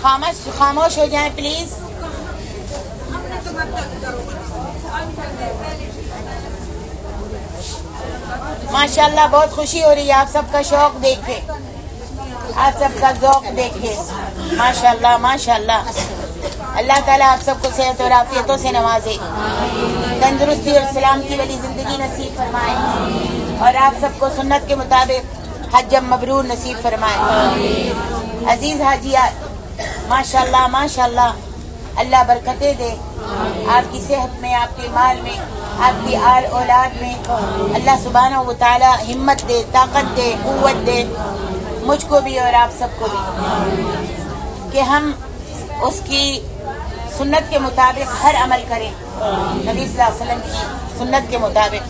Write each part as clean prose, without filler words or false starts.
خاموش ہو جائیں پلیز. ماشاءاللہ بہت خوشی ہو رہی ہے آپ سب کا شوق دیکھ کے, آپ سب کا ذوق دیکھ کے. ماشاءاللہ ماشاءاللہ. اللہ تعالیٰ آپ سب کو صحت اور عافیتوں سے نوازے, تندرستی اور سلامتی والی زندگی نصیب فرمائے, اور آپ سب کو سنت کے مطابق حج مبرور نصیب فرمائے. عزیز حاجیات ماشاءاللہ ماشاءاللہ, اللہ برکتیں دے آپ کی صحت میں, آپ کے مال میں, آپ کی آل اولاد میں. اللہ سبحانہ و تعالی ہمت دے, طاقت دے, قوت دے مجھ کو بھی اور آپ سب کو بھی, کہ ہم اس کی سنت کے مطابق ہر عمل کریں. نبی صلی اللہ علیہ وسلم کی سنت کے مطابق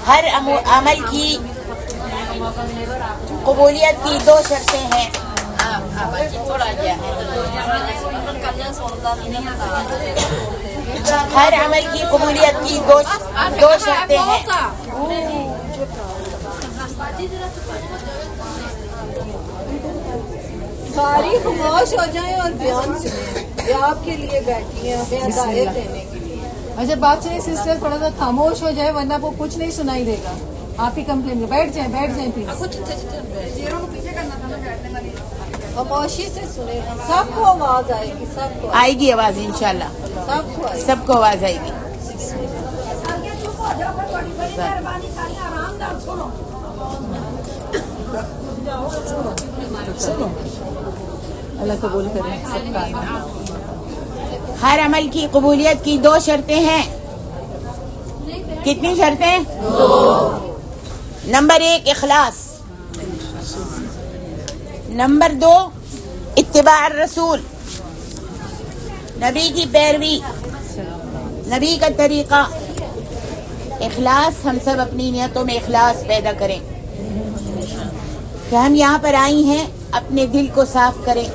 ہر عمل کی قبولیت کی 2 شرطیں ہیں. ہر عمل کی قبولیت کی 2 شرطیں ہیں. ساری خاموش ہو جائیں اور بیان سنیں. یہ آپ کے لیے بیٹھی ہیں ہمیں ہدایت دینے کے لیے. اچھا بات سنیں سسٹر, تھوڑا سا خاموش ہو جائے ورنہ وہ کچھ نہیں سنائی دے گا. آپ ہی کمپلین. بیٹھ جائیں پلیز. خاموشی سے سنیں, سب کو آواز آئے گی, سب کو آئے گی آواز انشاءاللہ, سب کو آئے گی. سب کو آواز آئے گی. اللہ قبول کریں سب کا. ہر عمل کی قبولیت کی 2 شرطیں ہیں. کتنی شرطیں؟ 2. نمبر 1 اخلاص, نمبر 2 اتباع الرسول, نبی کی پیروی, نبی کا طریقہ. اخلاص, ہم سب اپنی نیتوں میں اخلاص پیدا کریں کہ ہم یہاں پر آئی ہیں اپنے دل کو صاف کریں,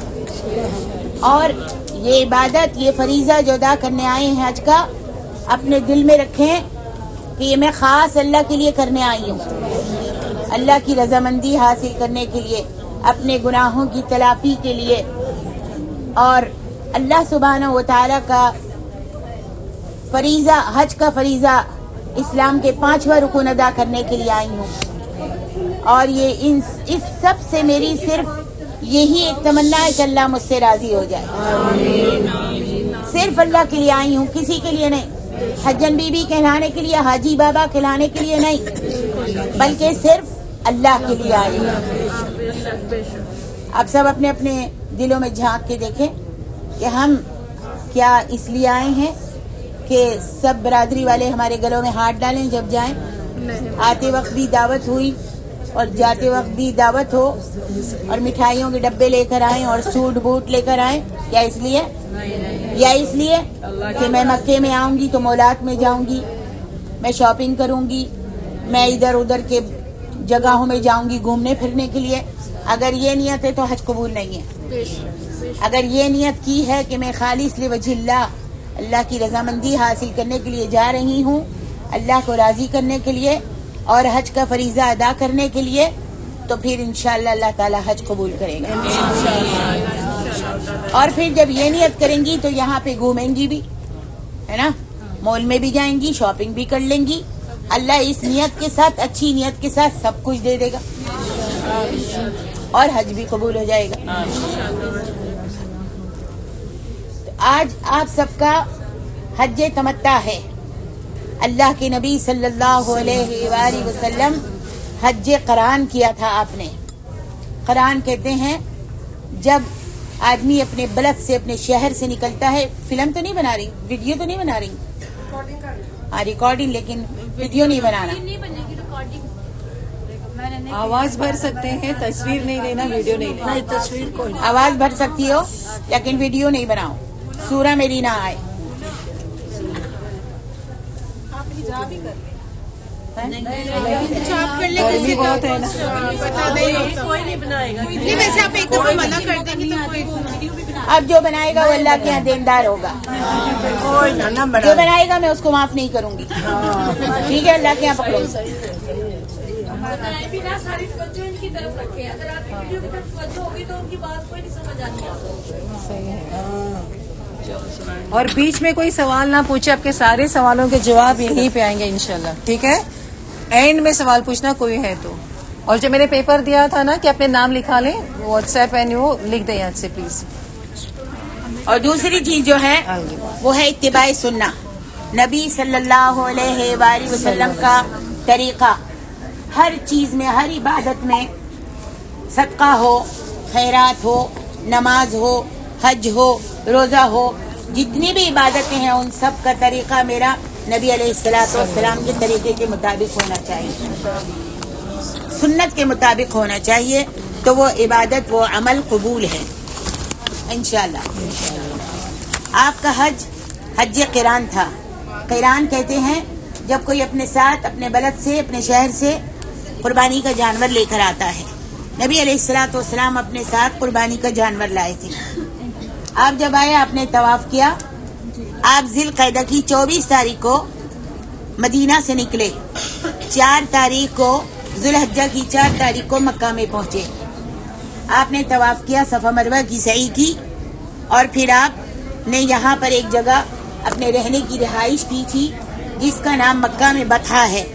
اور یہ عبادت, یہ فریضہ جو ادا کرنے آئے ہیں حج کا, اپنے دل میں رکھیں کہ یہ میں خاص اللہ کے لیے کرنے آئی ہوں, اللہ کی رضامندی حاصل کرنے کے لیے, اپنے گناہوں کی تلافی کے لیے, اور اللہ سبحانہ و تعالیٰ کا فریضہ, حج کا فریضہ, اسلام کے 5واں رکن ادا کرنے کے لیے آئی ہوں. اور یہ اس سب سے میری صرف یہی ایک تمنا ہے کہ اللہ مجھ سے راضی ہو جائے. صرف اللہ کے لیے آئی ہوں, کسی کے لیے نہیں. حجن بی بی کہلانے کے لیے, حاجی بابا کہلانے کے لیے نہیں, بلکہ صرف اللہ کے لیے آئی ہوں. آپ سب اپنے اپنے دلوں میں جھانک کے دیکھیں کہ ہم کیا اس لیے آئے ہیں کہ سب برادری والے ہمارے گلوں میں ہاتھ ڈالیں جب جائیں. آتے وقت بھی دعوت ہوئی اور جاتے وقت بھی دعوت ہو, اور مٹھائیوں کے ڈبے لے کر آئیں اور سوٹ بوٹ لے کر آئیں. کیا اس لیے؟ یا اس لیے کہ میں مکے میں آؤں گی تو مولات میں جاؤں گی, میں شاپنگ کروں گی, میں ادھر ادھر کے جگہوں میں جاؤں گی گھومنے پھرنے کے لیے. اگر یہ نیت ہے تو حج قبول نہیں ہے. اگر یہ نیت کی ہے کہ میں خالص لوجہ اللہ, اللہ کی رضامندی حاصل کرنے کے لیے جا رہی ہوں, اللہ کو راضی کرنے کے لیے اور حج کا فریضہ ادا کرنے کے لیے, تو پھر انشاءاللہ اللہ تعالی حج قبول کرے گا. اور پھر جب یہ نیت کریں گی تو یہاں پہ گھومیں گی بھی, ہے نا, مال میں بھی جائیں گی, شاپنگ بھی کر لیں گی. اللہ اس نیت کے ساتھ, اچھی نیت کے ساتھ سب کچھ دے دے گا, اور حج بھی قبول ہو جائے گا. تو آج آپ سب کا حج تمتع ہے. اللہ کے نبی صلی اللہ علیہ وآلہ وسلم حج قران کیا تھا آپ نے. قران کہتے ہیں جب آدمی اپنے بلد سے, اپنے شہر سے نکلتا ہے. فلم تو نہیں بنا رہی, ویڈیو تو نہیں بنا رہی, ہاں ریکارڈنگ, لیکن ویڈیو نہیں بنانا. آواز بھر سکتے ہیں, تصویر نہیں لینا, ویڈیو نہیں لینا. تصویر کوئی آواز بھر سکتی ہو لیکن ویڈیو نہیں بناؤ, سورہ میری نہ آئے. گرمی بہت ہے نا. اب جو بنائے گا وہ اللہ کے یہاں دیندار ہوگا. جو بنائے گا میں اس کو معاف نہیں کروں گی. ٹھیک ہے, اللہ کے یہاں پکڑو. बताएं बिना सारी तवज्जो इनकी तरफ रखे। अगर आपकी वीडियो की तरफ तवज्जो होगी तो उनकी बात कोई नहीं समझ आनी आपको। सही है। और बीच में कोई सवाल ना पूछे, आपके सारे सवालों के जवाब यहीं पे आएंगे इंशाल्लाह, ठीक है? एंड में सवाल पूछना कोई है तो। और जो मैंने पेपर दिया था ना कि अपने नाम लिखा लें, व्हाट्सएप एंड वो लिख दें याद से प्लीज। और दूसरी चीज जो है वो है इत्तिबाई सुन्ना, नबी सल्लल्लाहु अलैहि वसल्लम का तरीका। हर चीज में, हर इबादत में, सदका हो, खैरात हो, नमाज हो, हज हो, रोजा हो, जितनी भी इबादतें हैं उन सब का तरीका मेरा नबी अलैहिस्सलातु वस्सलाम के तरीके के मुताबिक होना चाहिए, सुन्नत के मुताबिक होना चाहिए, तो वो इबादत, वो अमल कबूल है इंशाल्लाह। आपका हज क़िरान था। क़िरान कहते हैं जब कोई अपने साथ, अपने बलद से, अपने शहर से कुर्बानी का जानवर लेकर आता है। नबी अलैहिस्सलातु वस्सलाम अपने साथ कुर्बानी का जानवर लाए थे। आप जब आए, आपने तवाफ किया। आप ज़िल-क़अदा की 24 तारीख को मदीना से निकले, 4 तारीख को ज़ुल्हिज्जा की 4 तारीख को मक्का में पहुंचे। आपने तवाफ किया, सफ़ा मरवा की सई की, और फिर आपने यहाँ पर एक जगह अपने रहने की रिहाइश की थी जिसका नाम मक्का में बथा है।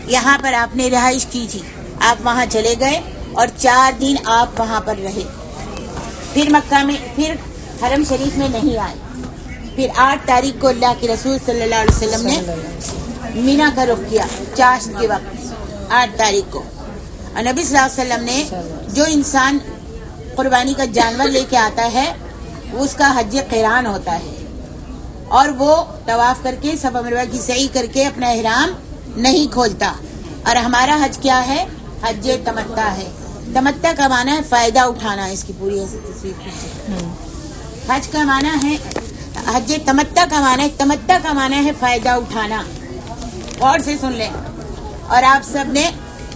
यहाँ पर आपने रिहाइश की थी। आप वहाँ चले गए और 4 दिन आप वहाँ पर रहे। फिर मक्का में, फिर हरम शरीफ में नहीं आए। फिर 8 तारीख को अल्लाह के रसूल सल्लल्लाहु अलैहि वसल्लम ने मीना का रुख किया, चाश्त के वक्त 8 तारीख को। और नबी सल्लल्लाहु अलैहि वसल्लम ने, जो इंसान कुर्बानी का जानवर लेके आता है उसका हज क़िरान होता है, और वो तवाफ करके, सफ़ा मरवा की सई करके अपना इहराम नहीं खोलता। और हमारा हज क्या है? हज तमत्ता है। तमत्ता का माना है फायदा उठाना। इसकी पूरी ऐसी तस्वीर हज का माना है, हज तमत्ता का माना है, तमत्ता का माना है फायदा उठाना। और से सुन लें। और आप सब ने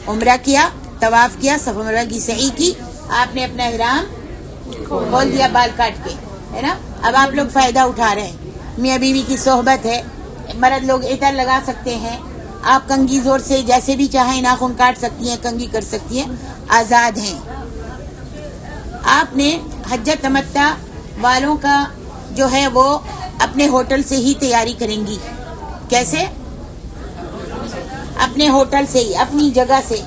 उम्रा किया, तवाफ किया, सफ़ा मरवा की सई की, आपने अपना इहराम खोल दिया बाल काट के, है ना? अब आप लोग फायदा उठा रहे हैं। मियाँ बीवी की सोहबत है, मर्द लोग इतर लगा सकते हैं, आप कंघी जोर से जैसे भी चाहें नाखून काट सकती हैं, कंघी कर सकती हैं, आज़ाद हैं। आपने हज तमत्ता वालों का जो है वो अपने होटल से ही तैयारी करेंगी। कैसे? अपने होटल से ही, अपनी जगह से।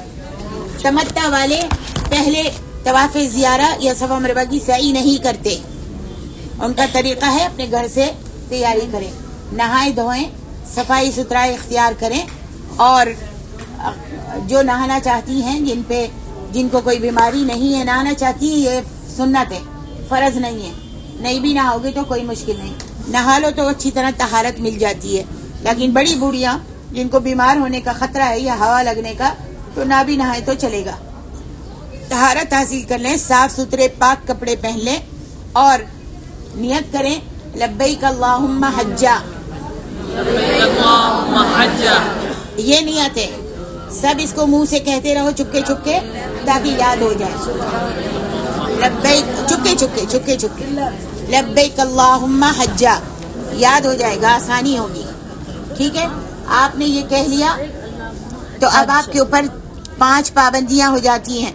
तमत्ता वाले पहले तवाफ ज़ियारा या सफ़ा मरवा की सई नहीं करते। उनका तरीका है अपने घर से तैयारी करें, नहाए धोएं, सफाई सुथराई इख्तियार करें, और जो नहाना चाहती हैं, जिनको कोई बीमारी नहीं है, नहाना चाहती है, ये सुन्नत है, फर्ज नहीं है। नहीं भी नहाओगे तो कोई मुश्किल नहीं, नहा लो तो अच्छी तरह तहारत मिल जाती है। लेकिन बड़ी बूढ़ियां जिनको बीमार होने का खतरा है या हवा लगने का, तो ना भी नहाए तो चलेगा। तहारत हासिल कर लें, साफ सुथरे पाक कपड़े पहन लें और नियत करें लब्बैक अल्लाहुम्मा हज्जा। ये नियत है। सब इसको मुंह से कहते रहो चुपके चुपके, ताकि याद हो जाए। लब्बैक, चुपके चुपके, चुपके चुपके, लब्बैक अल्लाहुम्मा हज्जा, याद हो जाएगा, आसानी होगी। ठीक है, आपने ये कह लिया तो अब आपके ऊपर 5 पाबंदियां हो जाती हैं।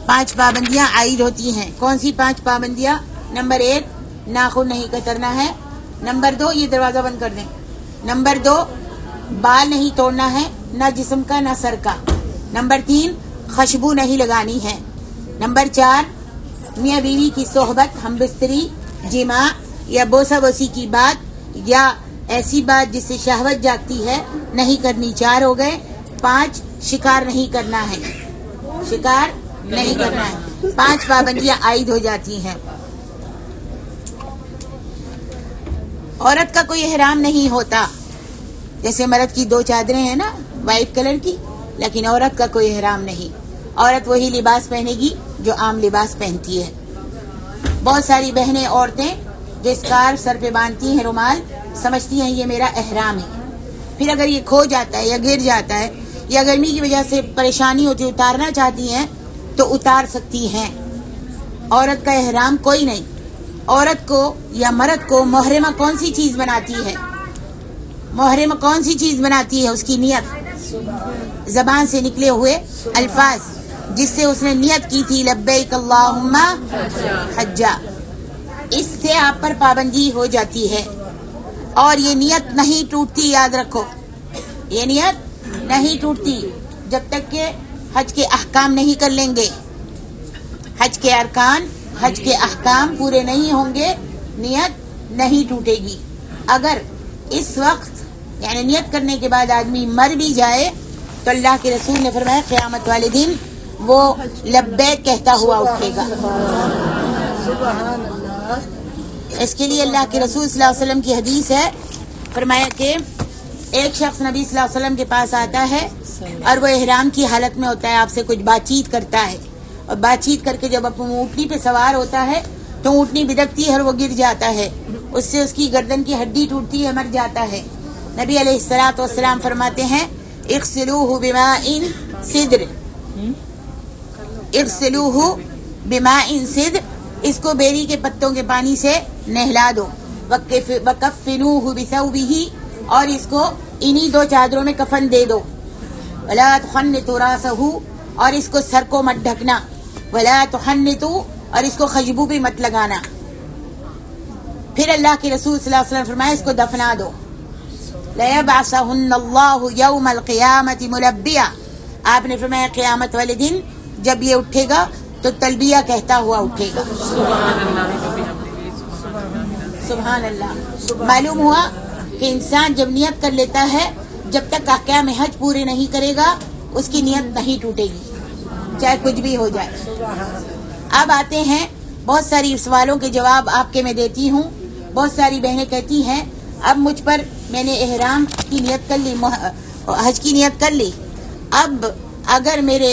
5 पाबंदियां आयद होती हैं। कौन सी 5 पाबंदियां? नंबर 1, नाखून नहीं कतरना है। नंबर 2, ये दरवाजा बंद कर दें। नंबर 2, बाल नहीं तोड़ना है, ना जिस्म का ना सर का। नंबर 3, खुशबू नहीं लगानी है। नंबर 4, मियाँ बीवी की सोहबत, हमबिस्तरी, जिमा या बोसा बोसी की बात या ऐसी बात जिससे शहवत जागती है नहीं करनी। 4 हो गए। 5, शिकार नहीं करना है, शिकार नहीं करना है। 5 पाबंदियां आयद हो जाती हैं। औरत का कोई एहराम नहीं होता। जैसे मर्द की 2 चादरें हैं ना वाइट कलर की, लेकिन औरत का कोई एहराम नहीं। औरत वही लिबास पहनेगी जो आम लिबास पहनती है। बहुत सारी बहनें, औरतें जो स्कार्फ सर पे बांधती हैं, रुमाल, समझती हैं ये मेरा एहराम है। फिर अगर ये खो जाता है या गिर जाता है या गर्मी की वजह से परेशानी होती है, उतारना चाहती हैं तो उतार सकती हैं। औरत का एहराम कोई नहीं। औरत को या मर्द को मुहर्रमा कौन सी चीज बनाती है? मुहर्रमा कौन सी चीज बनाती है? उसकी नियत। जबान से निकले हुए अल्फाज जिससे उसने नियत की थी लब्बैक अल्लाहुम्मा हज्जा, इससे आप पर पाबंदी हो जाती है। और ये नियत नहीं टूटती, याद रखो, ये नियत नहीं टूटती जब तक के हज के अहकाम नहीं कर लेंगे। हज के अरकान, हज के अहकाम पूरे नहीं होंगे, नियत नहीं टूटेगी। अगर इस वक्त यानी नियत करने के बाद आदमी मर भी जाए तो अल्लाह के रसूल ने फरमाया क़यामत वाले दिन वो लब्बैक कहता हुआ उठेगा। इसके लिए अल्लाह के रसूल सल्लल्लाहु अलैहि वसल्लम की हदीस है, फरमाया कि एक शख्स नबी सल्लल्लाहु अलैहि वसल्लम के पास आता है और वो इहराम की हालत में होता है, आपसे कुछ बातचीत करता है और बातचीत करके जब अपनी ऊँटनी पे सवार होता है तो ऊँटनी बिदकती है और वो गिर जाता है, उससे उसकी गर्दन की हड्डी टूटती है, मर जाता है। नबी अलैहिस्सलातु वस्सलाम फरमाते हैं इग़सिलूहु बिमाइन सिद्र, इग़सिलूहु बिमाइन सिद्र, इसको बेरी के पत्तों के पानी से नहला दो। वकफ़िनूहु बिसौबिही, और इसको इन्हीं 2 चादरों में कफन दे दो। वला तुखन्नितू रासहु, और इसको सर को मत ढकना। वला तुखन्नितू, और इसको खुशबू भी मत लगाना। फिर अल्लाह के रसूल सल्लल्लाहु अलैहि वसल्लम फरमाया इसको दफना दो। लयबअसहुन्नल्लाहु यौमल क़ियामति मुलब्बिया, आपने फरमाया क़यामत वाले दिन जब ये उठेगा तो तलबिया कहता हुआ उठेगा। सुभान अल्लाह। मालूम हुआ कि इंसान जब नियत कर लेता है, जब तक अहकाम हज पूरे नहीं करेगा उसकी नियत नहीं टूटेगी, चाहे कुछ भी हो जाए। अब आते हैं, बहुत सारी सवालों के जवाब आपके मैं देती हूँ। बहुत सारी बहनें कहती हैं अब मुझ पर मैंने एहराम की नियत कर ली, हज की नियत कर ली, अब अगर मेरे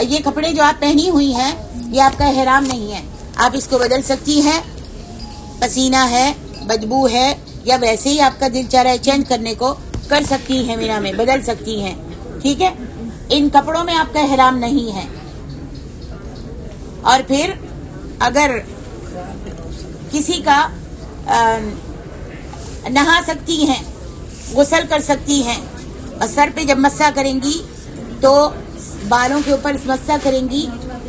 ये कपड़े जो आप पहनी हुई हैं ये आपका एहराम नहीं है, आप इसको बदल सकती हैं। पसीना है, बदबू है, या वैसे ही आपका दिल चाह रहा है चेंज करने को, कर सकती हैं, मीना में बदल सकती हैं, ठीक है। इन कपड़ों में आपका एहराम नहीं है। और फिर अगर किसी का नहा सकती हैं, गुस्ल कर सकती हैं, और सर पे जब मस्सा करेंगी तो बालों के ऊपर मस्सा करेंगी,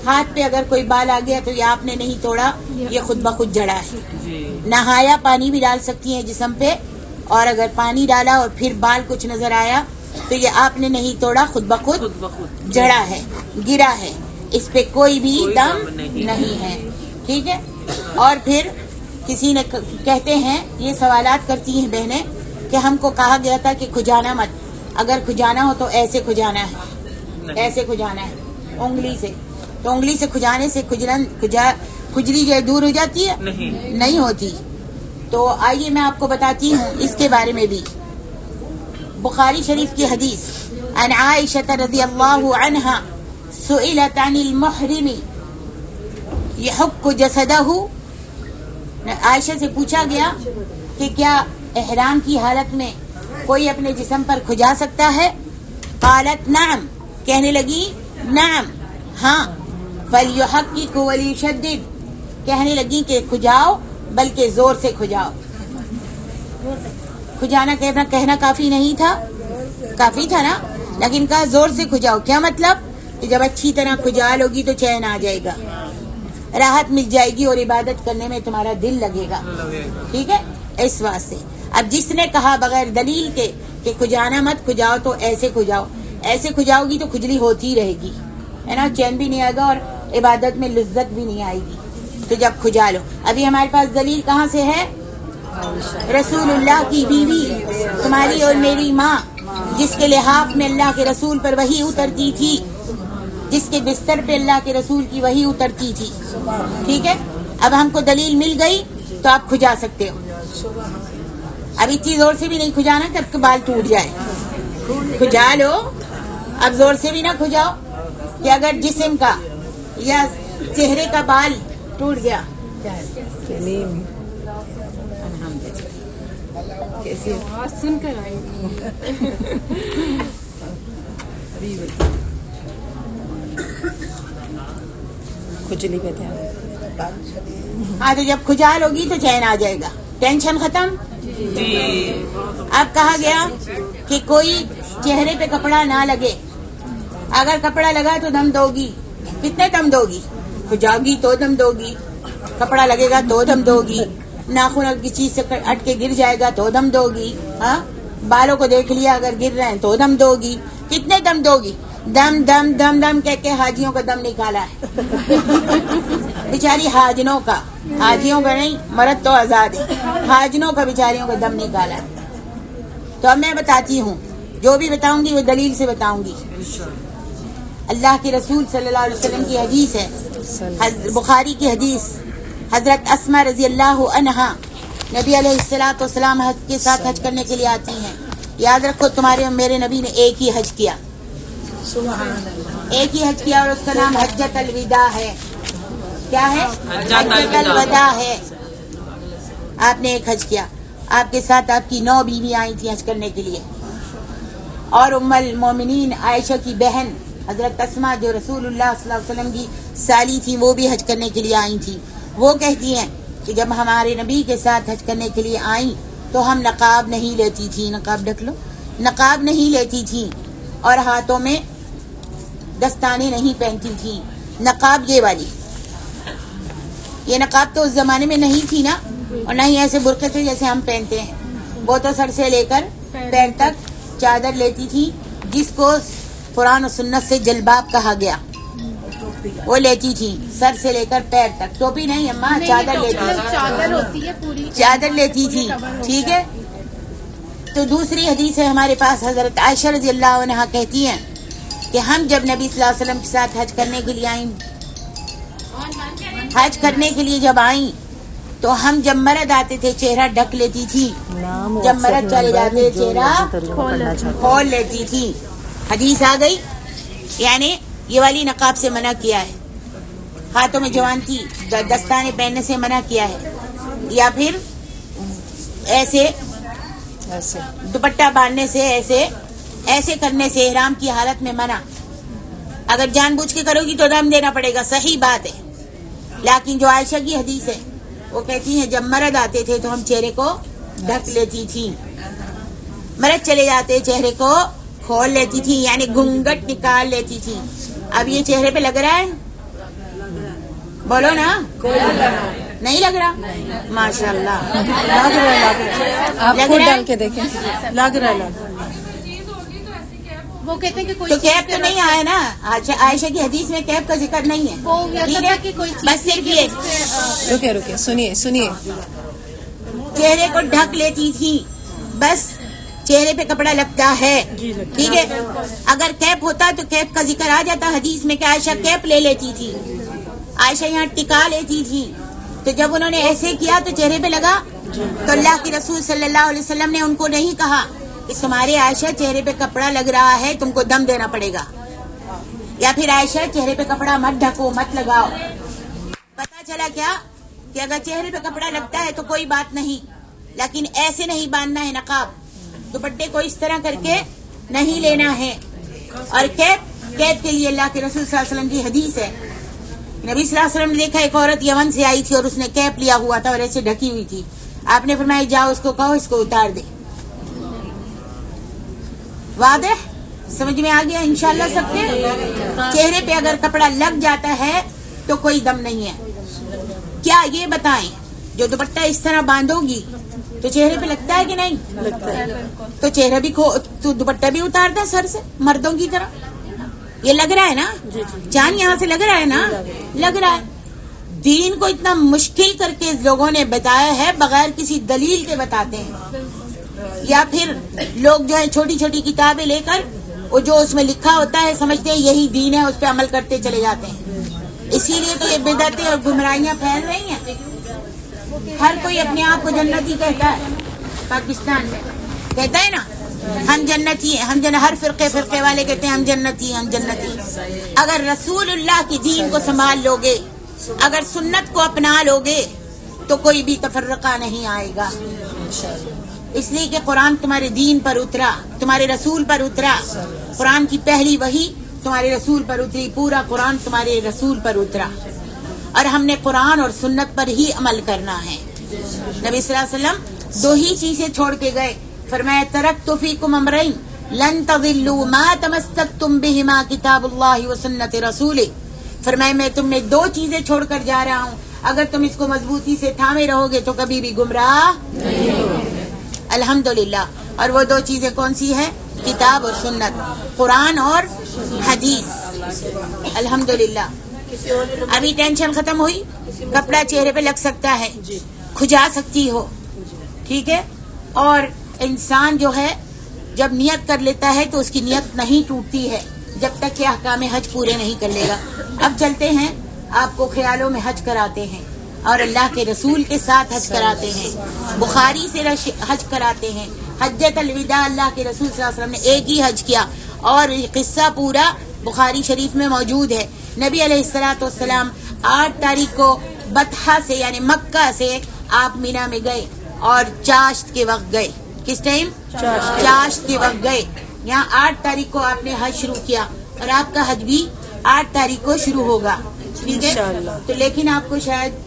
हाथ पे अगर कोई बाल आ गया तो ये आपने नहीं तोड़ा, ये खुद ब खुद जड़ा है। नहाया पानी भी डाल सकती हैं जिस्म पे, और अगर पानी डाला और फिर बाल कुछ नजर आया तो ये आपने नहीं तोड़ा, खुद ब खुद जड़ा है, गिरा है, इस पे कोई भी दम नहीं है, ठीक है। और फिर किसी ने कहते हैं, ये सवालात करती हैं बहनें कि हमको कहा गया था कि खुजाना मत, अगर खुजाना हो तो ऐसे खुजाना है, ऐसे खुजाना है उंगली से, तो उंगली से खुजाने से खुजली जो है दूर हो जाती है? नहीं होती। तो आइए मैं आपको बताती हूँ इसके बारे में भी। बुखारी शरीफ की हदीस, अन आयशा रज़ियल्लाहु अन्हा सुइलत अनिल मुहरिमी यहुक्कु जसदहु, आयशा से पूछा गया कि क्या एहराम की हालत में कोई अपने जिस्म पर खुजा सकता है? कालत नाम, कहने लगी नाम, हाँ। फलयुहक्किकु वलियुशद्दिद, कहने लगी कि खुजाओ बल्कि जोर से खुजाओ। खुजाना कहना काफी नहीं था, काफी था ना, लेकिन कहा जोर से खुजाओ। क्या मतलब? कि जब अच्छी तरह खुजा लोगी तो चैन आ जाएगा, राहत मिल जाएगी और इबादत करने में तुम्हारा दिल लगेगा, ठीक है, इस वास्ते। अब जिसने कहा बगैर दलील के कि खुजाना मत, खुजाओ तो ऐसे खुजाओ, ऐसे खुजाओगी तो खुजली होती रहेगी, है ना, चैन भी नहीं आएगा और इबादत में लज्जत भी नहीं आएगी। तो जब खुजा लो, अभी हमारे पास दलील कहाँ से है? रसूलुल्लाह की बीवी, तुम्हारी और मेरी माँ, जिसके लिहाफ में अल्लाह के रसूल पर वही उतरती थी, जिसके बिस्तर पे अल्लाह के रसूल की वही उतरती थी, ठीक है। अब हमको दलील मिल गई तो आप खुजा सकते हो। अब इतनी जोर से भी नहीं खुजाना कि आपके बाल टूट जाए, खुजा लो। अब जोर से भी ना खुजाओ कि अगर जिस्म का या चेहरे का बाल टूट गया, कैसे सुनकर आएंगी। खुजली पे हाँ, तो जब खुजा लोगी तो चैन आ जाएगा, टेंशन खत्म, اب کہا گیا کہ کوئی چہرے پہ کپڑا نہ لگے. اگر کپڑا لگا تو دم دو گی. کتنے دم دو گی؟ تو جاؤگی تو دم دو گی. کپڑا لگے گا تو دم دو گی. ناخن کی چیز سے اٹ کے گر جائے گا تو دم دو گی. ہاں بالوں کو دیکھ لیا اگر گر رہے ہیں تو دم دو گی. کتنے دم دو گی؟ دم دم دم دم کہہ کے حاجیوں کا دم نکالا ہے بیچاری حاجنوں کا. حاجیوں کا نہیں, مرد تو آزاد ہے, حاجنوں کا بیچاریوں کا دم نکالا ہے. تو اب میں بتاتی ہوں, جو بھی بتاؤں گی وہ دلیل سے بتاؤں گی. اللہ کے رسول صلی اللہ علیہ وسلم کی حدیث ہے, بخاری کی حدیث. حضرت اسما رضی اللہ عنہا نبی علیہ الصلوۃ والسلام حج کے ساتھ حج کرنے کے لیے آتی ہیں. یاد رکھو تمہارے اور میرے نبی نے ایک ہی حج کیا, ایک ہی حج کیا, اور اس کا نام حجۃ الوداع ہے. کیا ہے؟ حجۃ الوداع ہے. آپ نے ایک حج کیا. آپ کے ساتھ آپ کی 9 بیوی آئی تھی حج کرنے کے لیے, اور ام المومنین عائشہ کی بہن حضرت اسما جو رسول اللہ صلی اللہ علیہ وسلم کی سالی تھی, وہ بھی حج کرنے کے لیے آئی تھی. وہ کہتی ہیں کہ جب ہمارے نبی کے ساتھ حج کرنے کے لیے آئیں تو ہم نقاب نہیں لیتی تھی. نقاب ڈھک لو. نقاب نہیں لیتی تھی, اور ہاتھوں میں دستانے نہیں پہنتی تھی. نقاب یہ والی, یہ نقاب تو اس زمانے میں نہیں تھی نا, اور نہ ہی ایسے برقعے تھے جیسے ہم پہنتے ہیں. وہ تو سر سے لے کر پیر تک چادر لیتی تھی, جس کو قرآن و سنت سے جلباب کہا گیا, وہ لیتی تھی سر سے لے کر پیر تک. ٹوپی نہیں اماں, چادر لیتی تھی. چادر ہوتی ہے پوری, چادر لیتی تھی. ٹھیک ہے. تو دوسری حدیث ہے ہمارے پاس, حضرت عائشہ رضی اللہ عنہا کہتی ہیں کہ ہم جب نبی صلی اللہ علیہ وسلم کے ساتھ حج کرنے کے لیے آئیں, حج کرنے کے لیے جب آئیں تو ہم جب مرد آتے تھے چہرہ ڈھک لیتی تھی, جب مرد چلے جاتے چہرہ کھول لیتی تھی. حدیث آ گئی. یعنی یہ والی نقاب سے منع کیا ہے, ہاتھوں میں جوانتی دستانے پہننے سے منع کیا ہے, یا پھر ایسے دوپٹہ باندھنے سے, ایسے کرنے سے احرام کی حالت میں منع. اگر جان بوجھ کے کرو گی تو دم دینا پڑے گا, صحیح بات ہے. لیکن جو عائشہ کی حدیث ہے وہ کہتی ہیں جب مرد آتے تھے تو ہم چہرے کو ڈھک لیتی تھی, مرد چلے جاتے چہرے کو کھول لیتی تھی, یعنی گھونگھٹ نکال لیتی تھی. اب یہ چہرے پہ لگ رہا ہے؟ بولو نا, نہیں لگ رہا؟ ماشاء اللہ لگ رہا ہے. آپ خود ڈال کے دیکھیں, لگ رہا ہے. وہ کہتے ہیں کہ کوئی تو کیپ تو نہیں آیا نا, عائشہ کی حدیث میں کیپ کا ذکر نہیں ہے. وہ ٹھیک ہے, کہ کوئی بس صرف یہ رکے سنیے چہرے کو ڈھک لیتی تھی, بس چہرے پہ کپڑا لگتا ہے. ٹھیک ہے. اگر کیپ ہوتا تو کیپ کا ذکر آ جاتا حدیث میں کہ عائشہ کیپ لے لیتی تھی, عائشہ یہاں ٹکا لیتی تھی. تو جب انہوں نے ایسے کیا تو چہرے پہ لگا, تو اللہ کے رسول صلی اللہ علیہ وسلم نے ان کو نہیں کہا کہ تمہارے عائشہ چہرے پہ کپڑا لگ رہا ہے, تم کو دم دینا پڑے گا, یا پھر عائشہ چہرے پہ کپڑا مت ڈھکو, مت لگاؤ. پتا چلا کیا کہ اگر چہرے پہ کپڑا لگتا ہے تو کوئی بات نہیں, لیکن ایسے نہیں باندھنا ہے نقاب. دوپٹے کو اس طرح کر کے نہیں لینا ہے. اور کیپ کے لیے اللہ کے رسول صلی اللہ علیہ وسلم کی حدیث ہے, نبی صلی اللہ علیہ وسلم نے دیکھا ایک عورت یمن سے آئی تھی اور اس نے کیپ لیا ہوا تھا اور ایسے ڈھکی ہوئی تھی. آپ نے فرمایا جاؤ اس کو کہو اس کو اتار دے. واضح سمجھ میں آ گیا انشاءاللہ سب کے. چہرے پہ اگر کپڑا لگ جاتا ہے تو کوئی دم نہیں ہے. کیا یہ بتائیں جو دوپٹہ اس طرح باندھو گی تو چہرے پہ لگتا ہے کہ نہیں لگتا ہے؟ تو چہرہ بھی تو دوپٹہ بھی اتارتا ہے سر سے مردوں کی طرح. یہ لگ رہا ہے نا, جان یہاں سے لگ رہا ہے نا, لگ رہا ہے. دین کو اتنا مشکل کر کے لوگوں نے بتایا ہے, بغیر کسی دلیل کے بتاتے ہیں. یا پھر لوگ جو ہے چھوٹی چھوٹی کتابیں لے کر وہ جو اس میں لکھا ہوتا ہے سمجھتے ہیں یہی دین ہے, اس پہ عمل کرتے چلے جاتے ہیں. اسی لیے تو یہ بدعتیں اور گمراہیاں پھیل رہی ہیں. ہر کوئی اپنے آپ کو جنتی کہتا ہے, پاکستان میں کہتا ہے نا ہم جنتی ہیں, ہم ہر فرقے والے کہتے ہیں ہم جنتی ہیں, ہم جنتی. اگر رسول اللہ کی دین کو سنبھال لوگے, اگر سنت کو اپنا لوگے تو کوئی بھی تفرقہ نہیں آئے گا. اس لیے کہ قرآن تمہارے دین پر اترا, تمہارے رسول پر اترا. قرآن کی پہلی وحی تمہارے رسول پر اتری, پورا قرآن تمہارے رسول پر اترا, اور ہم نے قرآن اور سنت پر ہی عمل کرنا ہے. نبی صلی اللہ علیہ وسلم दो ही चीजें छोड़ के गए, फरमाया तरक्तु फीकुम अमरैन लन तज़िल्लू मा तमस्सक्तुम बिहिमा किताबुल्लाहि व सुन्नति रसूली। फरमाया मैं तुम्हें दो चीजें छोड़कर जा रहा हूँ, अगर तुम इसको मजबूती से थामे रहोगे तो कभी भी गुमराह नहीं होगे। अल्हम्दुलिल्लाह। और वो दो चीजें कौन सी है? किताब और सुन्नत, कुरान और हदीस। अल्हम्दुलिल्लाह। अभी टेंशन खत्म हुई, कपड़ा चेहरे पे लग सकता है, खुजा सकती हो, ठीक है। और इंसान जो है जब नियत कर लेता है तो उसकी नियत नहीं टूटती है जब तक कि अहकाम हज पूरे नहीं कर लेगा। अब चलते हैं, आपको ख्यालों में हज कराते हैं और अल्लाह के रसूल के साथ हज कराते हैं, बुखारी से हज कराते हैं। हज्जत अलविदा, अल्लाह के रसूल सल्लल्लाहु अलैहि वसल्लम ने एक ही हज किया और ये किस्सा पूरा बुखारी शरीफ में मौजूद है। नबी अलैहिस्सलातु वस्सलाम 8 तारीख को बतहा से यानी मक्का से आप मीना में गए और चाश्त के वक्त गए। किस टाइम? चाश्त के वक्त गए। यहाँ 8 तारीख को आपने हज शुरू किया और आपका हज भी 8 तारीख को शुरू होगा, ठीक है। तो लेकिन आपको शायद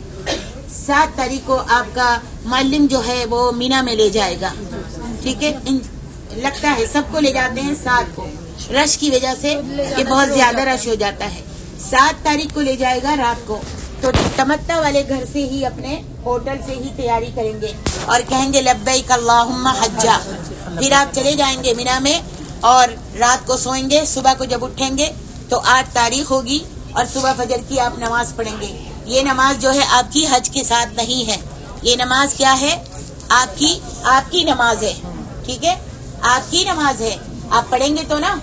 7 तारीख को आपका मालिम जो है वो मीना में ले जाएगा, ठीक है। लगता है सबको ले जाते हैं 7 को, रश की वजह से ये बहुत ज्यादा रश हो जाता है। 7 तारीख को ले जाएगा रात को, तो तमत्ता वाले घर से ही अपने होटल से ही तैयारी करेंगे और कहेंगे लब्बैक अल्लाहुम्मा हज्जा। फिर आप चले जाएंगे मीना में और रात को सोएंगे, सुबह को जब उठेंगे तो 8 तारीख होगी और सुबह फजर की आप नमाज पढ़ेंगे। ये नमाज जो है आपकी हज के साथ नहीं है, ये नमाज क्या है? आपकी नमाज है, ठीक है, आपकी नमाज है। आप पढ़ेंगे तो ना।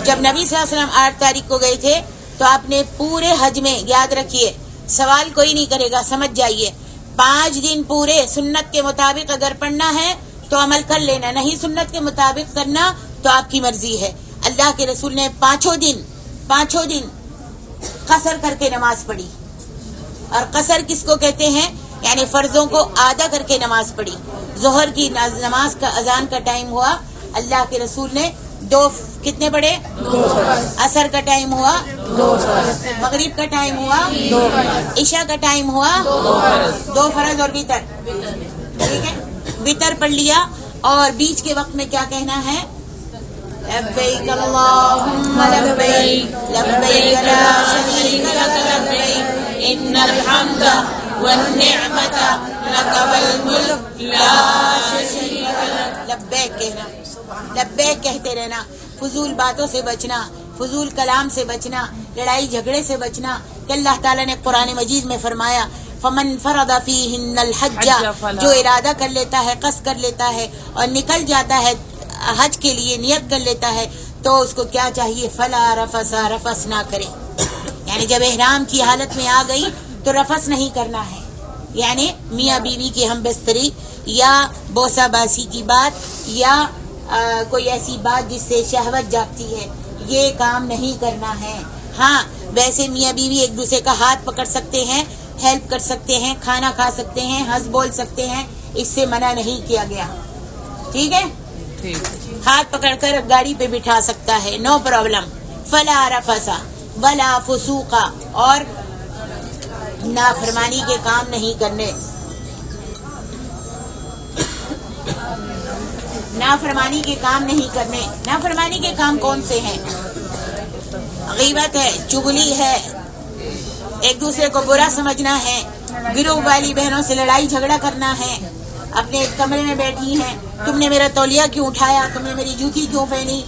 जब नबी सल्लल्लाहु अलैहि वसल्लम 8 तारीख को गए थे तो आपने पूरे हज में, याद रखिए, सवाल कोई नहीं करेगा, समझ जाइए, 5 दिन पूरे सुन्नत के मुताबिक अगर पढ़ना है तो अमल कर लेना, नहीं सुन्नत के मुताबिक करना तो आपकी मर्जी है। अल्लाह के रसूल ने पांचों दिन कसर करके नमाज पढ़ी। और कसर किसको कहते हैं? यानी फर्जों को आधा करके नमाज पढ़ी। जोहर की नमाज का अजान का टाइम हुआ, अल्लाह के रसूल ने 2 कितने पढ़े? 2। असर का टाइम हुआ 2, मगरिब का टाइम हुआ 2, इशा का टाइम हुआ 2 फर्ज और वितर, ठीक है। वितर पढ़ लिया और बीच के वक्त में क्या कहना है? लब्बैक अल्लाहुम्मा लब्बैक लब्बैक ला शरीका लक लब्बैक इन्नल हम्दा वन निअमता लक वल मुल्क ला शरीका लक। लब्बैक कहना, लब्बैक कहते रहना, फजूल बातों से बचना, फजूल कलाम से बचना, लड़ाई झगड़े से बचना। कि अल्लाह ताला ने कुरान मजीद में फरमाया फमन फरदा फीहिन्नल हज्जा, जो इरादा कर लेता है, कस कर लेता है और निकल जाता है हज के लिए, नियत कर लेता है, तो उसको क्या चाहिए? फला रफसा, रफस ना करे। यानी जब एहराम की हालत में आ गई तो रफस नहीं करना है, यानी मियाँ बीवी की हम बिस्तरी या बोसा बासी की बात या कोई ऐसी बात जिससे शहवत जागती है, ये काम नहीं करना है। हाँ, वैसे मियाँ बीवी एक दूसरे का हाथ पकड़ सकते हैं, हेल्प कर सकते हैं, खाना खा सकते हैं, हंस बोल सकते हैं, इससे मना नहीं किया गया, ठीक है। हाथ पकड़कर गाड़ी पे बिठा सकता है, नो प्रॉब्लम। फला रफसा वला फुसूका, और नाफरमानी के काम नहीं करने। नाफरमानी के काम नहीं करने। नाफरमानी के काम कौन से हैं? गीबत है, चुगली है, एक दूसरे को बुरा समझना है, गिरोह वाली बहनों से लड़ाई झगड़ा करना है, अपने एक कमरे में बैठी हैं, तुमने मेरा तौलिया क्यों उठाया, तुमने मेरी जूती क्यों पहनी,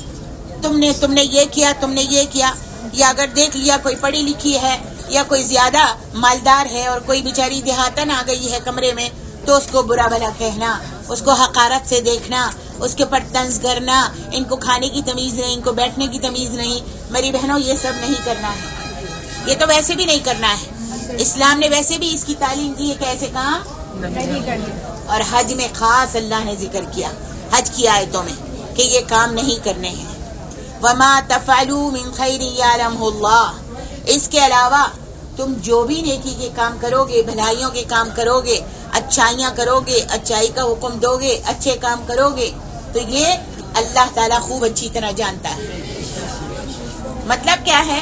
तुमने ये किया, तुमने ये किया। या अगर देख लिया कोई पढ़ी लिखी है या कोई ज्यादा मालदार है और कोई बेचारी देहातन आ गई है कमरे में, तो उसको बुरा भला कहना, उसको हकारत से देखना, उसके ऊपर तंज करना, इनको खाने की तमीज नहीं, इनको बैठने की तमीज नहीं। मेरी बहनों, ये सब नहीं करना है, ये तो वैसे भी नहीं करना है। इस्लाम ने वैसे भी इसकी तालीम दी है कि ऐसे काम नहीं करने। और हज में खास अल्लाह ने जिक्र किया, हज की आयतों में, कि ये काम नहीं करने हैं। वमा तफअलू मिन खैरि यअलमुहुल्लाह, इसके अलावा तुम जो भी नेकी के काम करोगे, भलाइयों के काम करोगे, अच्छाइयाँ करोगे, अच्छाई का हुक्म दोगे, अच्छे काम करोगे, तो ये अल्लाह ताला खूब अच्छी तरह जानता है। मतलब क्या है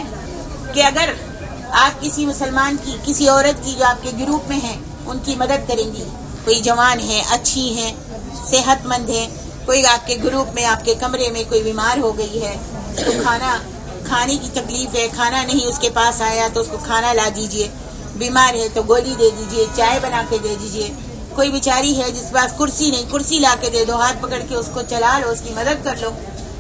कि अगर आप किसी मुसलमान की, किसी औरत की जो आपके ग्रुप में है, उनकी मदद करेंगी, कोई जवान है, अच्छी हैं, सेहतमंद हैं, कोई आपके ग्रुप में, आपके कमरे में कोई बीमार हो गई है तो खाने की तकलीफ है, खाना नहीं उसके पास आया तो उसको खाना ला दीजिए, बीमार है तो गोली दे दीजिए, चाय बना के दे दीजिए। कोई बेचारी है जिस पास कुर्सी नहीं, कुर्सी ला के दे दो, हाथ पकड़ के उसको चला लो, उसकी मदद कर लो।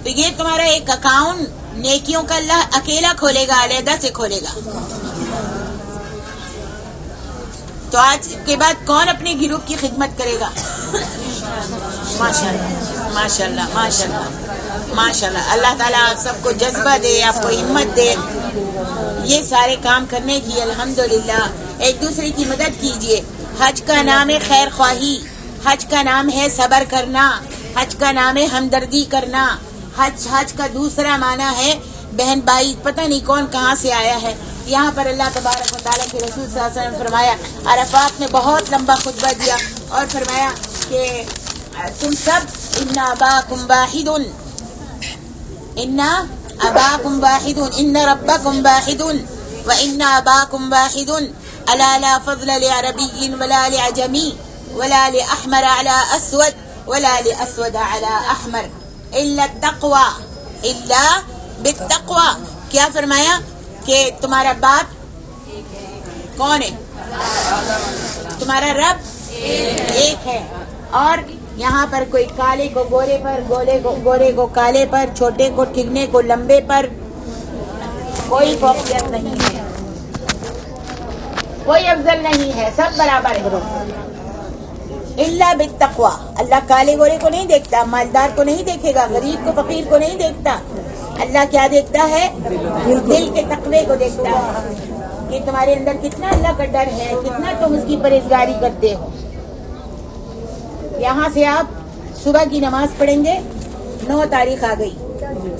तो ये तुम्हारा एक अकाउंट नेकियों का अल्लाह अकेला खोलेगा, अलहदा से खोलेगा। तो आज के बाद कौन अपने ग्रुप की खिदमत करेगा? माशाल्लाह माशाल्लाह माशाल्लाह माशाल्लाह। अल्लाह ताला आप सबको जज्बा दे, आपको हिम्मत दे ये सारे काम करने की। अल्हम्दुलिल्लाह एक दूसरे की मदद कीजिए। हज का नाम है खैर ख्वाही, हज का नाम है सब्र करना, हज का नाम है हमदर्दी करना। हज का दूसरा माना है बहन भाई। पता नहीं कौन कहाँ से आया है। यहाँ पर अल्लाह तबारक व तआला के रसूल सल्लल्लाहु अलैहि वसल्लम फरमाया, अरफात में बहुत लंबा खुतबा दिया और फरमाया कि तुम सब इन्ना अबाकुम वाहिदुन, इन्ना अबाकुम वाहिदुन, इन्ना रब्बकुम वाहिदुन व इन्ना अबाकुम वाहिदुन, अला ला फज़ल लिअरबिय्यिन वला लिअजमी वला लिअहमर अला अस्वद वला लिअस्वद अला अहमर इल्ला तक़वा इल्ला बित्तक़वा। क्या फरमाया कि तुम्हारा बाप कौन है? तुम्हारा रब एक है। और यहाँ पर कोई काले को गोरे पर, गोरे को काले पर, छोटे को ठिगने को लंबे पर कोई फौकियत नहीं है, कोई अफजल नहीं है, सब बराबर है। इल्ला बित्तक़वा। अल्लाह काले गोरे को नहीं देखता, मालदार को नहीं देखेगा, गरीब को फकीर को नहीं देखता। अल्लाह क्या देखता है? दिल के तक़वे को देखता है कि तुम्हारे अंदर कितना अल्लाह का डर है, कितना तुम उसकी परहेज़गारी करते हो। यहाँ से आप सुबह की नमाज पढ़ेंगे, 9 तारीख आ गई,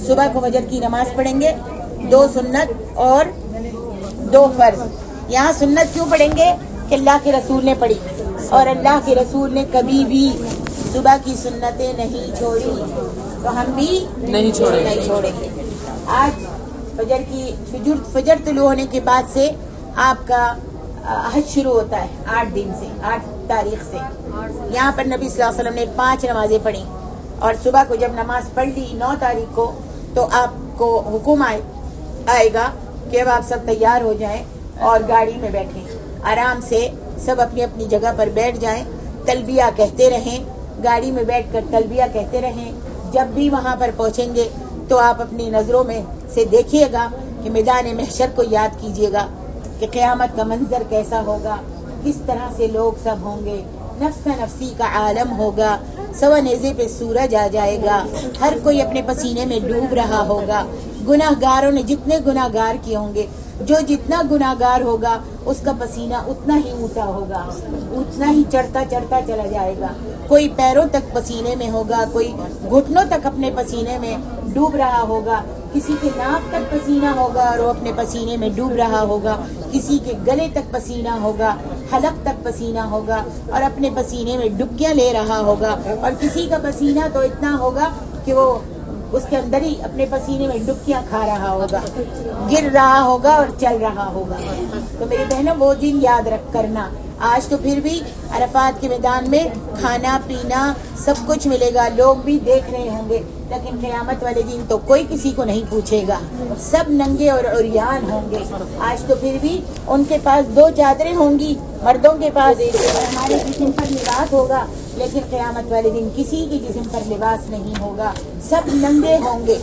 सुबह को फजर की नमाज पढ़ेंगे, 2 सुन्नत और 2 फर्ज। यहाँ सुन्नत क्यों पढ़ेंगे? कि अल्लाह के रसूल ने पढ़ी और अल्लाह के रसूल ने कभी भी सुबह की सुन्नतें नहीं छोड़ी, तो हम भी नहीं छोड़ेंगे। आज फजर तुलू होने के बाद से आपका हज शुरू होता है 8 दिन से, 8 तारीख से। यहाँ पर नबी सल्लल्लाहु अलैहि वसल्लम ने 5 नमाजें पढ़ी और सुबह को जब नमाज पढ़ ली 9 तारीख को तो आपको हुक्म आएगा कि अब आप सब तैयार हो जाएं और गाड़ी में बैठें, आराम से सब अपनी अपनी जगह पर बैठ जाएं, तलबिया कहते रहें, गाड़ी में बैठकर तलबिया कहते रहें। जब भी वहाँ पर पहुँचेंगे तो आप अपनी नज़रों में से देखिएगा कि मैदान महशर को याद कीजिएगा कि क़यामत का मंजर कैसा होगा, किस तरह से लोग सब होंगे, नफ्स नफ्सी का आलम होगा, सवा नेज़े पे सूरज आ जाएगा, हर कोई अपने पसीने में डूब रहा होगा। गुनाहगारों ने जितने गुनाहगार किए होंगे, जो जितना गुनाहगार होगा उसका पसीना उतना ही ऊँचा होगा, उतना ही चढ़ता चला जाएगा। कोई पैरों तक पसीने में होगा, कोई घुटनों तक अपने पसीने में डूब रहा होगा, किसी के नाक तक पसीना होगा और वो अपने पसीने में डूब रहा होगा, किसी के गले तक पसीना होगा, हलक तक पसीना होगा और अपने पसीने में डुबकियां ले रहा होगा। और किसी का पसीना तो इतना होगा कि वो उसके अंदर ही अपने पसीने में डुबकियां खा रहा होगा, गिर रहा होगा और चल रहा होगा। तो मेरी बहनों वो दिन याद रख करना। आज तो फिर भी अरफात के मैदान में खाना पीना सब कुछ मिलेगा, लोग भी देख रहे होंगे, लेकिन क़यामत वाले दिन तो कोई किसी को नहीं पूछेगा, सब नंगे और उरियान होंगे। आज तो फिर भी उनके पास 2 चादरें होंगी, मर्दों के पास हमारे जिस्म पर लिबास होगा, लेकिन क़यामत वाले दिन किसी के जिस्म पर लिबास नहीं होगा, सब नंगे होंगे।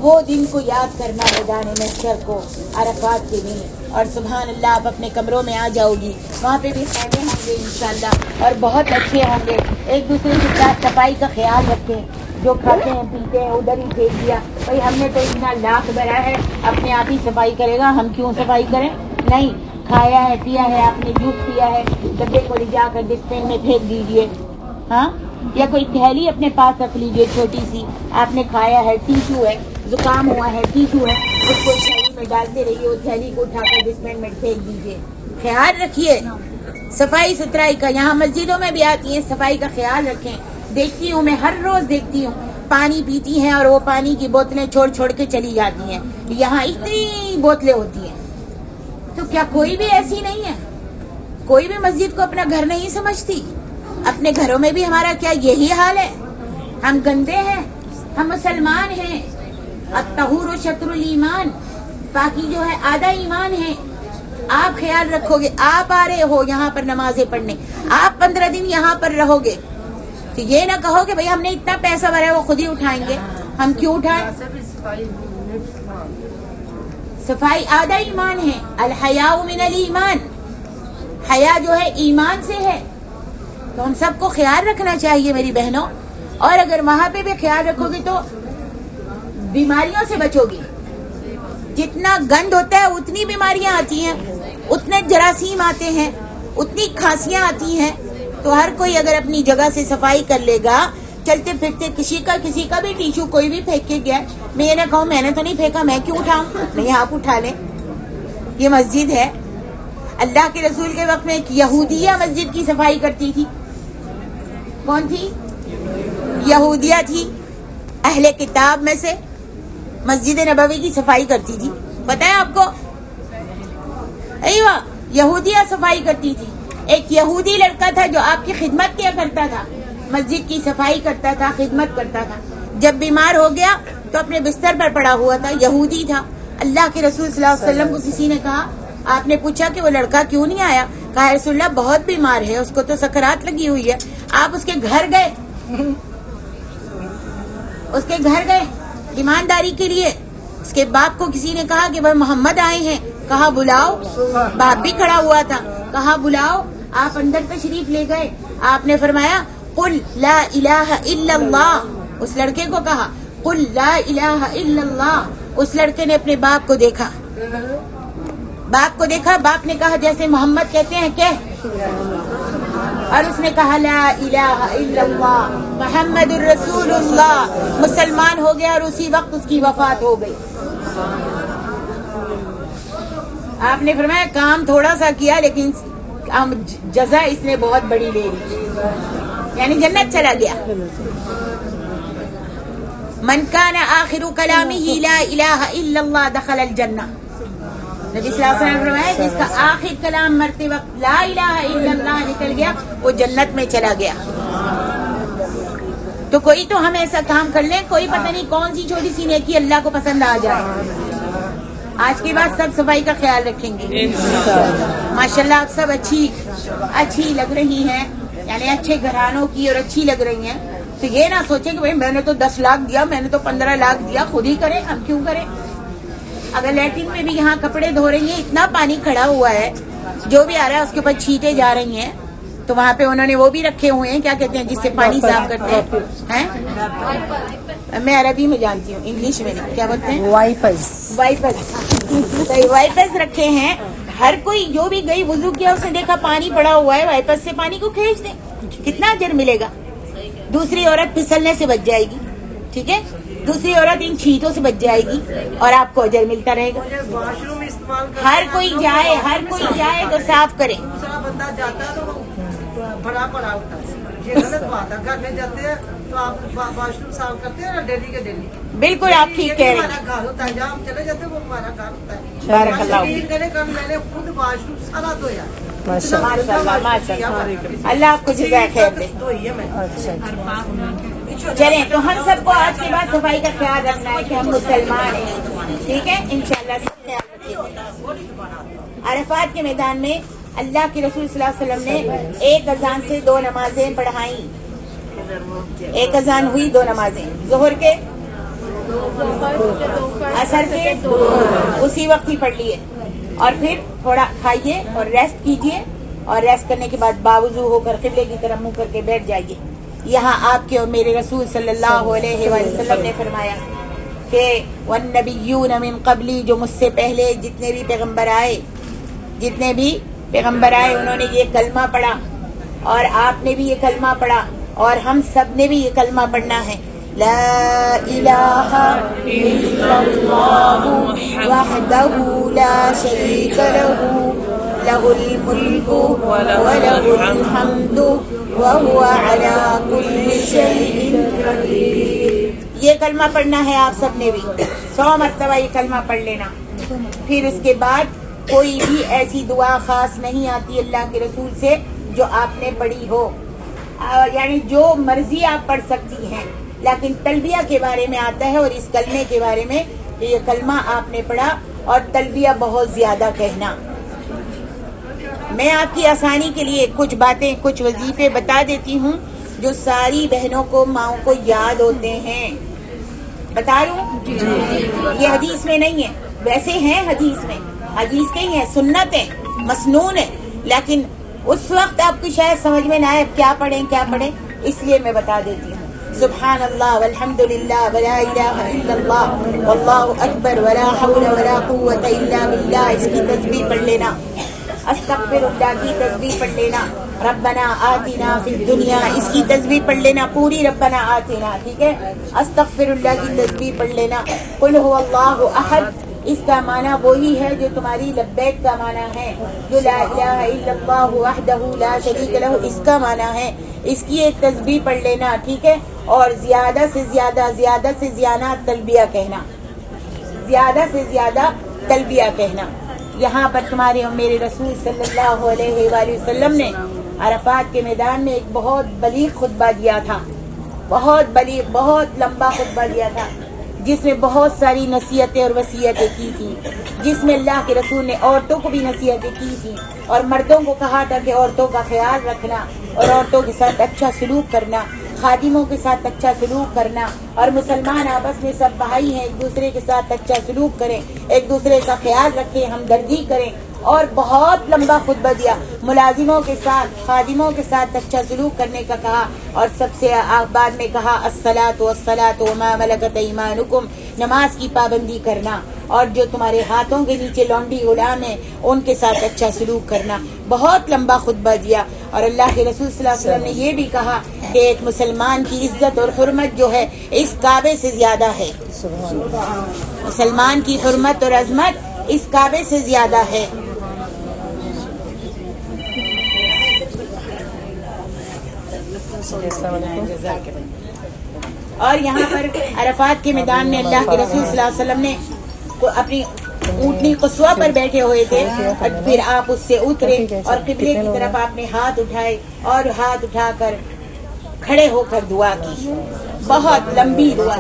वो दिन को याद करना, मैदान महशर को, अरफात के दिन। और सुभान अल्लाह आप अपने कमरों में आ जाओगी, वहाँ पे भी खैमे होंगे इंशाल्लाह और बहुत अच्छे होंगे। एक दूसरे के साथ सफाई का ख्याल रखें, जो खाते हैं पीते हैं उधर ही फेंक दिया, भाई हमने तो इतना लाख भरा है अपने आप ही सफाई करेगा, हम क्यों सफाई करें? नहीं, खाया है पिया है आपने, जूस पिया है, डब्बे को ले जाकर डस्टबिन में फेंक दीजिए। हाँ, या कोई थैली अपने पास रख लीजिए छोटी सी, आपने खाया है, टिश्यू है, जुकाम हुआ है, टिश्यू है, उसको थैली में डालते रहिए, वो थैली को उठाकर डस्टबिन में फेंक दीजिए। ख्याल रखिए सफाई सुथराई का। यहाँ मस्जिदों में भी आती है, सफाई का ख्याल रखें। देखती हूँ मैं, हर रोज देखती हूँ, पानी पीती हैं और वो पानी की बोतलें छोड़ छोड़ के चली जाती हैं। यहाँ इतनी बोतलें होती हैं, तो क्या कोई भी ऐसी नहीं है? कोई भी मस्जिद को अपना घर नहीं समझती। अपने घरों में भी हमारा क्या यही हाल है? हम गंदे हैं, हम मुसलमान हैं। अत्तहूर शत्रुल ईमान, बाकी जो है आधा ईमान है। आप ख्याल रखोगे, आप आ रहे हो यहाँ पर नमाजें पढ़ने, आप 15 दिन यहाँ पर रहोगे, तो ये ना कहो कि भाई हमने इतना पैसा भरा है वो खुद ही उठाएंगे। हम क्यों उठाएं? सफाई आधा ईमान है। अल हयाउ मिनल ईमान, हया जो है ईमान से है। तो हम सबको ख्याल रखना चाहिए मेरी बहनों। और अगर वहां पे भी ख्याल रखोगे तो बीमारियों से बचोगी। जितना गंद होता है उतनी बीमारियां आती हैं, उतने जरासीम आते हैं, उतनी खांसियां आती हैं। तो हर कोई अगर अपनी जगह से सफाई कर लेगा, चलते फिरते किसी का भी टिश्यू कोई भी फेंक के गया, मैं ये ना कहूँ मैंने तो नहीं फेंका, मैं क्यों उठाऊं? नहीं, आप उठा लें। ये मस्जिद है। अल्लाह के रसूल के वक्त में एक यहूदिया मस्जिद की सफाई करती थी। कौन थी? यहूदिया थी। अहले किताब में से मस्जिद नबवी की सफाई करती थी। पता है आपको? अय्वा, यहूदिया सफाई करती थी। एक यहूदी लड़का था जो आपकी खिदमत किया करता था, मस्जिद की सफाई करता था, खिदमत करता था। जब बीमार हो गया तो अपने बिस्तर पर पड़ा हुआ था, यहूदी था। अल्लाह के रसूल सल्लल्लाहु अलैहि वसल्लम को किसी ने कहा, आपने पूछा कि वो लड़का क्यों नहीं आया? कहा रसूलल्लाह बहुत बीमार है, उसको तो सकरात लगी हुई है। आप उसके घर गए, उसके घर गए ईमानदारी के लिए। उसके बाप को किसी ने कहा कि भाई मोहम्मद आए हैं, कहा बुलाओ। बाप भी खड़ा हुआ था, कहा बुलाओ। आप अंदर तशरीफ ले गए। आपने फरमाया कुल ला इलाहा इल्लल्लाह। उस लड़के को कहा कुल ला इलाहा इल्लल्लाह। उस लड़के ने अपने बाप को देखा, बाप को देखा। बाप ने कहा जैसे मोहम्मद कहते हैं कह, और उसने कहा ला इलाहा इल्लल्लाह मुहम्मदुर रसूलुल्लाह। मुसलमान हो गया और उसी वक्त उसकी वफात हो गई। आपने फरमाया काम थोड़ा सा किया लेकिन जज़ा इसने बहुत बड़ी ले ली, यानी जन्नत चला गया। मन काना आखिरु कलामिही ला इलाहा इल्लल्लाह दखलल जन्नह। नबी सल्लल्लाहु अलैहि वसल्लम ने फरमाया जिसका आखिर कलाम मरते वक्त ला इलाहा इल्लल्लाह निकल गया, वो जन्नत में चला गया। तो कोई तो हम ऐसा काम कर लें, कोई पता नहीं कौन सी छोटी सी नेकी अल्लाह को पसंद आ जाए। आज के बाद सब सफाई का ख्याल रखेंगे। माशाल्लाह आप सब अच्छी लग रही हैं, यानी अच्छे घरानों की और अच्छी लग रही हैं। तो ये ना सोचे कि भाई मैंने तो 10 लाख दिया, मैंने तो 15 लाख दिया, खुद ही करें, हम क्यों करें? अगर लैट्रिन में भी यहाँ कपड़े धो रही है, इतना पानी खड़ा हुआ है, जो भी आ रहा है उसके ऊपर छींटे जा रही हैं, तो वहाँ पे उन्होंने वो भी रखे हुए हैं, क्या कहते हैं जिससे पानी साफ करते हैं? मैं अरबी में जानती हूँ, इंग्लिश में नहीं। क्या बोलते हैं? वाइपर्स। तो वाइपर्स रखे हैं। हर कोई जो भी गई वुजू किया, उसने देखा पानी पड़ा हुआ है, वाइपर्स से पानी को खींच दे, कितना अजर मिलेगा। दूसरी औरत फिसलने से बच जाएगी, ठीक है? दूसरी औरत इन छींटों से बच जाएगी और आपको अजर मिलता रहेगा। हर कोई जाए तो साफ करे। बंदा जाता है तो बड़ा पड़ा होता है, ये गलत बात है। घर में जाते हैं तो आप वाशरूम साफ करते हैं ना डेली के डेली। बिल्कुल आप ठीक कह रहे हैं। हमारा घर होता है, जहाँ हम चले जाते हैं वो हमारा घर होता है। बारकल्लाह। मैंने खुद वाशरूम सारा धोया। माशाल्लाह, अल्लाह आपको जज़ा खैर दे। चलें, तो हम सबको आज के बाद सफाई का ख्याल रखना है कि हम मुसलमान हैं, ठीक है? इंशाल्लाह सब ख्याल रखेंगे। अरफात के मैदान में अल्लाह के रसूल सल्लल्लाहु अलैहि वसल्लम ने एक अजान से 2 नमाजें पढ़ाई। एक अजान हुई, 2 नमाजें, ज़ोहर के, असर के, उसी वक्त ही पढ़ लिए। और फिर थोड़ा खाइए और रेस्ट कीजिए, और रेस्ट करने के बाद बावुज़ू होकर क़िबले की तरफ मुँह करके बैठ जाइए। यहाँ आपके और मेरे रसूल सल्लल्लाहु अलैहि वसल्लम ने फरमाया कि वन्नबिय्यून मिन क़ब्ली, जो मुझसे पहले जितने भी पैगम्बर आए उन्होंने ये कलमा पढ़ा, और आपने भी ये कलमा पढ़ा, और हम सब ने भी ये कलमा पढ़ना है। ला इलाहा इल्लल्लाहु वहदहु ला शरीका लहू लहुल मुल्कु व लहुल हम्दु व हुवा अला कुल्लि शैइन कदीर। ये कलमा पढ़ना है आप सब ने भी। 100 मरतबा ये कलमा पढ़ लेना। फिर उसके बाद कोई भी ऐसी दुआ खास नहीं आती अल्लाह के रसूल से जो आपने पढ़ी हो, यानी जो मर्जी आप पढ़ सकती हैं, लेकिन तलबिया के बारे में आता है और इस कलमे के बारे में ये कलमा आपने पढ़ा और तलबिया बहुत ज्यादा कहना। मैं आपकी आसानी के लिए कुछ बातें, कुछ वजीफे बता देती हूँ जो सारी बहनों को, माओं को याद होते हैं। बता रही हूँ, ये हदीस में नहीं है, वैसे हैं हदीस में, हदीस के ही है, सुन्नत है, मसनून है, लेकिन उस वक्त आपको शायद समझ में ना आए क्या पढ़ें, इसलिए मैं बता देती हूँ। सुभान अल्लाह वल्हम्दुलिल्लाह वला इलाहा इल्लल्लाह वल्लाहु अकबर वला हौला वला कुव्वता इल्ला बिल्लाह, इसकी तस्बीह पढ़ लेना। अस्तगफिरुल्लाह की तस्बीह पढ़ लेना। रब्बना आतिना फिद दुनिया, इसकी तस्बीह पढ़ लेना पूरी, रब्बना आतिना, ठीक है। अस्तगफिरुल्लाह की तस्बीह पढ़ लेना। कुल हुवल्लाहु अहद, इसका माना वही है जो तुम्हारी लब्बैक का माना है, जो ला इलाहा इल्लल्लाहु वहदहु ला शरीक लहु इसका माना है। इसकी एक तस्बीह पढ़ लेना, ठीक है। और ज्यादा से ज्यादा तलबिया कहना, ज्यादा से ज्यादा तलबिया कहना। यहाँ पर तुम्हारे और मेरे रसूल सल्लल्लाहु अलैहि वसल्लम ने अरफात के मैदान में एक बहुत बलीग खुतबा दिया था, बहुत बलीग, बहुत लंबा खुतबा दिया था, जिसमें बहुत सारी नसीहतें और वसीयतें की थी, जिसमें अल्लाह के रसूल ने औरतों को भी नसीहतें की थी और मर्दों को कहा था कि औरतों का ख्याल रखना और औरतों के साथ अच्छा सलूक करना, खादिमों के साथ अच्छा सलूक करना, और मुसलमान आपस में सब भाई हैं, एक दूसरे के साथ अच्छा सलूक करें, एक दूसरे का ख्याल रखें, हमदर्दी करें। और बहुत लंबा खुतबा दिया, मुलाजिमों के साथ, खादिमों के साथ अच्छा सलूक करने का कहा, और सबसे बाद में कहा अस्सलातु वस्सलातु वमा मलकत ईमानुकुम, नमाज की पाबंदी करना, और जो तुम्हारे हाथों के नीचे लौंडी गुलाम है उनके साथ अच्छा सलूक करना। बहुत लंबा खुतबा दिया। और अल्लाह के रसूल सल्लल्लाहु अलैहि वसल्लम ने ये भी कहा कि एक मुसलमान की इज्जत और हुर्मत जो है इस काबे से ज्यादा है, मुसलमान की हुर्मत और अजमत इस काबे से ज्यादा है। और यहाँ पर अरफात के मैदान में अल्लाह के रसूल सल्लल्लाहु अलैहि वसल्लम ने अपनी ऊँटनी कुस्वा पर बैठे हुए थे, और फिर आप उससे उतरे और किबले की तरफ आपने हाथ उठाए और हाथ उठाकर खड़े होकर दुआ की, बहुत लंबी दुआ।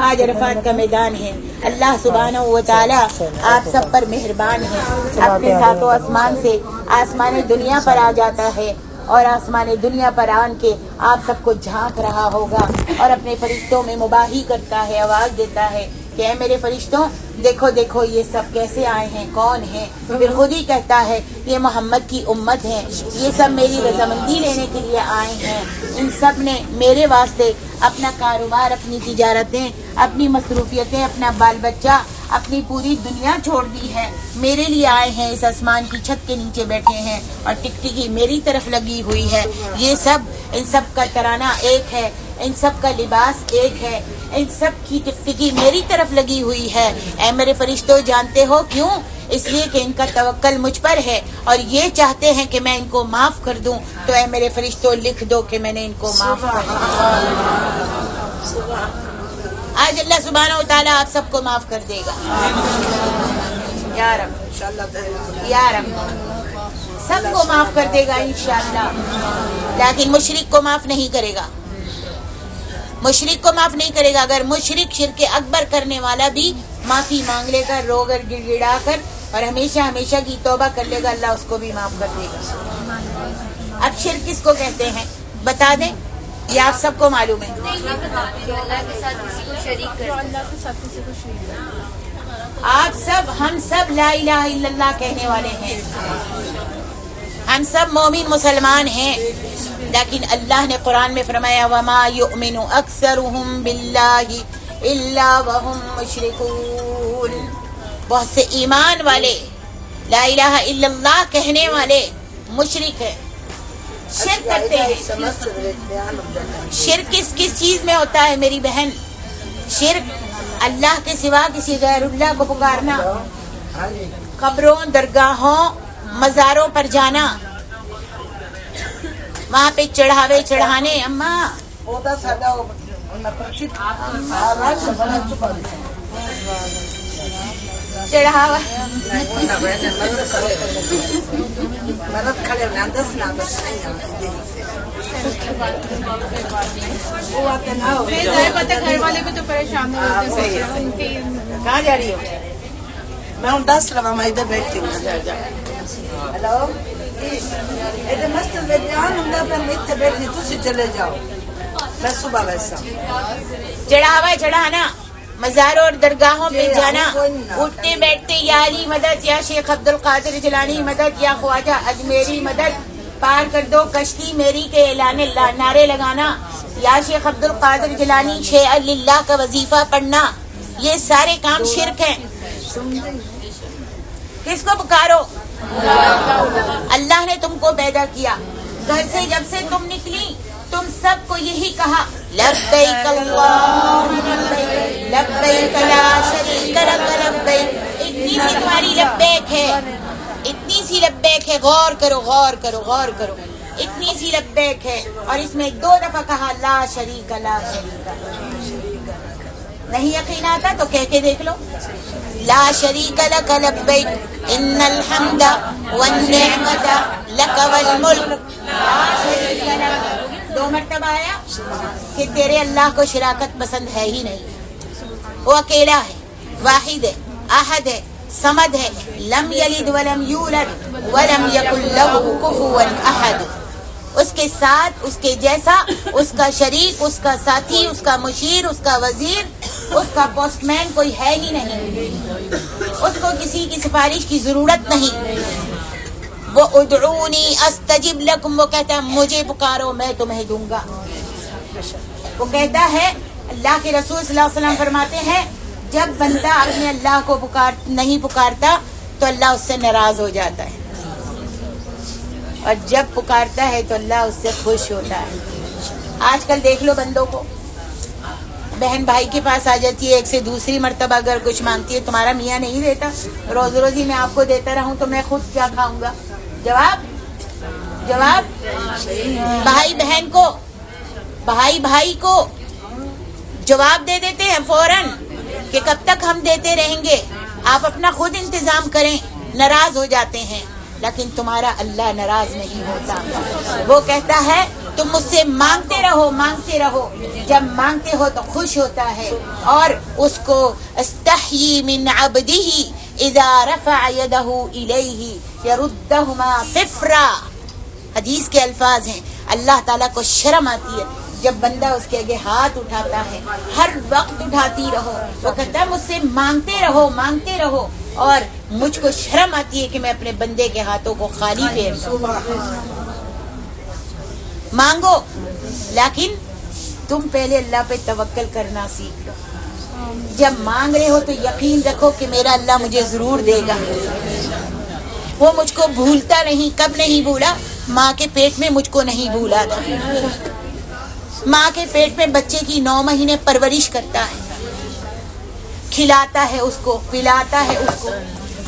आज अरफात का मैदान है, अल्लाह सुब्हानहू व तआला आप सब पर मेहरबान है, अपने सातों आसमान से आसमान दुनिया पर आ जाता है और आसमान दुनिया पर आन के आप सबको झांक रहा होगा और अपने फरिश्तों में मुबाही करता है, आवाज देता है कि ऐ मेरे फरिश्तों देखो देखो ये सब कैसे आए हैं, कौन है। फिर खुद ही कहता है ये मोहम्मद की उम्मत है, ये सब मेरी रजामंदी लेने के लिए आए हैं, इन सब ने मेरे वास्ते अपना कारोबार, अपनी तिजारतें, अपनी मसरूफियतें, अपना बाल बच्चा, अपनी पूरी दुनिया छोड़ दी है, मेरे लिए आए हैं, इस आसमान की छत के नीचे बैठे हैं और टिकटिकी मेरी तरफ लगी हुई है। ये सब, इन सब का तराना एक है, इन सब का लिबास एक है, इन सब की टिकटिकी मेरी तरफ लगी हुई है। ऐ मेरे फरिश्तों जानते हो क्यों? इसलिए कि इनका तवक्कल मुझ पर है और ये चाहते हैं कि मैं इनको माफ कर दूं, तो ऐ मेरे फरिश्तों लिख दो कि मैंने इनको माफ कर दिया। आज अल्लाह सुब्हानहू व तआला आप सबको माफ कर देगा या रब, या रब, सबको माफ कर देगा इंशाअल्लाह, लेकिन मुशरिक को माफ नहीं करेगा, मुशरिक को माफ नहीं करेगा। अगर मुशरिक शिर्क अकबर करने वाला भी माफी मांग लेगा, रोकर गिड़गिड़ा कर और हमेशा हमेशा की तौबा कर लेगा, अल्लाह उसको भी माफ कर देगा। अब शिर्क किसको कहते हैं बता दें, ये आप सबको मालूम है। आप सब, हम सब ला इलाहा इल्लल्लाह कहने वाले हैं, हम सब मोमिन मुसलमान हैं, लेकिन अल्लाह ने कुरान में फरमाया वमा युमिनु अक्सरुहुम बिल्लाहि इल्ला वहुम मुशरिकून। बहुत से ईमान वाले, ला इलाहा इल्लल्लाह कहने वाले मुशरिक है, शिर्क करते हैं। शिर्क किस चीज में होता है मेरी बहन? शिर्क अल्लाह के सिवा किसी गैरुल्लाह को पुकारना, कब्रों, दरगाहों, मज़ारों पर जाना, वहाँ पे चढ़ावे चढ़ाने। अम्मा چڑھاوا گھر والے بھی تو پریشان ہوتے ہیں. کہاں جا رہی ہو؟ میں ہوں 10 لگا میں ادھر بیٹھتی ہوں. ہلو ادھر مست بیان ہوں پر میں اتنے بیٹھی تھی چلے جاؤ میں صبح ویسا چڑھاوا چڑھانا مزاروں اور درگاہوں پہ جانا اٹھتے بیٹھتے یا علی مدد یا شیخ عبد القادر جیلانی مدد یا خواجہ اجمیری مدد پار کر دو کشتی میری کے اعلان اللہ نعرے لگانا یا شیخ عبد القادر جیلانی شیء اللہ کا وظیفہ پڑھنا یہ سارے کام شرک ہیں. کس کو پکارو؟ اللہ نے تم کو پیدا کیا. گھر سے جب سے تم نکلی تم سب کو یہی کہا لبیک اللہم لبیک لبیک لا شریک لک لبیک. اتنی سی تمہاری لبیک ہے اتنی سی لبیک ہے. غور کرو غور کرو غور کرو اتنی سی لبیک ہے اور اس میں 2 دفعہ کہا لا شریک لا شریک. نہیں یقین آتا تو کہہ کے دیکھ لو لا شریک لک لبیک ان الحمد والنعمت لک والملک لا شریک لک. 2 مرتبہ آیا کہ تیرے اللہ کو شراکت پسند ہے ہی نہیں. وہ اکیلا ہے واحد ہے احد ہے صمد ہے لم یلد ولم یولد ولم یکن لہ کفوا احد. اس کے ساتھ اس کے جیسا اس کا شریک اس کا ساتھی اس کا مشیر اس کا وزیر اس کا پوسٹ مین کوئی ہے ہی نہیں. اس کو کسی کی سفارش کی ضرورت نہیں. وہ ادعونی استجب لکم وہ کہتا ہے مجھے پکارو میں تمہیں دوں گا. وہ کہتا ہے اللہ کے رسول صلی اللہ علیہ وسلم فرماتے ہیں جب بندہ اپنے اللہ کو نہیں پکارتا تو اللہ اس سے ناراض ہو جاتا ہے اور جب پکارتا ہے تو اللہ اس سے خوش ہوتا ہے. آج کل دیکھ لو بندوں کو بہن بھائی کے پاس آ جاتی ہے ایک سے دوسری مرتبہ اگر کچھ مانگتی ہے تمہارا میاں نہیں دیتا روز روزی میں آپ کو دیتا رہوں تو میں خود کیا کھاؤں گا. جواب بھائی بہن کو بھائی بھائی کو جواب دے دیتے ہیں فوراً کہ کب تک ہم دیتے رہیں گے آپ اپنا خود انتظام کریں. ناراض ہو جاتے ہیں لیکن تمہارا اللہ ناراض نہیں ہوتا. وہ کہتا ہے تم مجھ سے مانگتے رہو جب مانگتے ہو تو خوش ہوتا ہے. اور اس کو استحیی من عبدہ اذا رفع یدہ الیہ یردہما صفرا. حدیث کے الفاظ ہیں اللہ تعالیٰ کو شرم آتی ہے جب بندہ اس کے آگے ہاتھ اٹھاتا ہے. ہر وقت اٹھاتی رہو. وہ کہتا ہے مجھ سے مانگتے رہو اور مجھ کو شرم آتی ہے کہ میں اپنے بندے کے ہاتھوں کو خالی پھیر دوں. مانگو لیکن تم پہلے اللہ پہ توکل کرنا سیکھ لو. جب مانگ رہے ہو تو یقین رکھو کہ میرا اللہ مجھے ضرور دے گا. وہ مجھ کو بھولتا نہیں. کب نہیں بھولا؟ ماں کے پیٹ میں مجھ کو نہیں بھولا تھا. ماں کے پیٹ میں بچے کی 9 مہینے پرورش کرتا ہے کھلاتا ہے اس کو پلاتا ہے اس کو.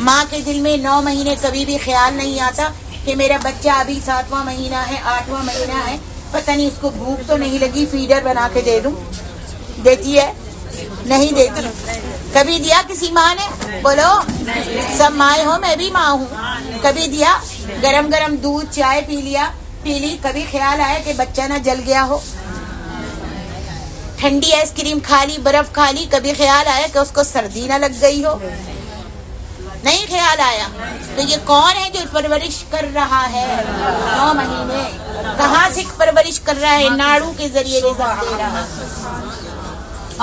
ماں کے دل میں 9 مہینے کبھی بھی خیال نہیں آتا کہ میرا بچہ ابھی 7واں مہینہ ہے 8واں مہینہ ہے پتہ نہیں اس کو بھوک تو نہیں لگی فیڈر بنا کے دے دوں. دیتی ہے؟ نہیں دیتی. کبھی دیا کسی ماں نے؟ بولو سب مائیں ہو میں بھی ماں ہوں. کبھی دیا گرم گرم دودھ چائے پی لی کبھی خیال آیا کہ بچہ نہ جل گیا ہو؟ ٹھنڈی آئس کریم کھا لی برف کھا لی کبھی خیال آیا کہ اس کو سردی نہ لگ گئی ہو؟ نہیں خیال آیا. تو یہ کون ہے جو پرورش کر رہا ہے 9 مہینے؟ کہاں سے پرورش کر رہا ہے؟ ناڑو کے ذریعے رزق دے رہا ہے.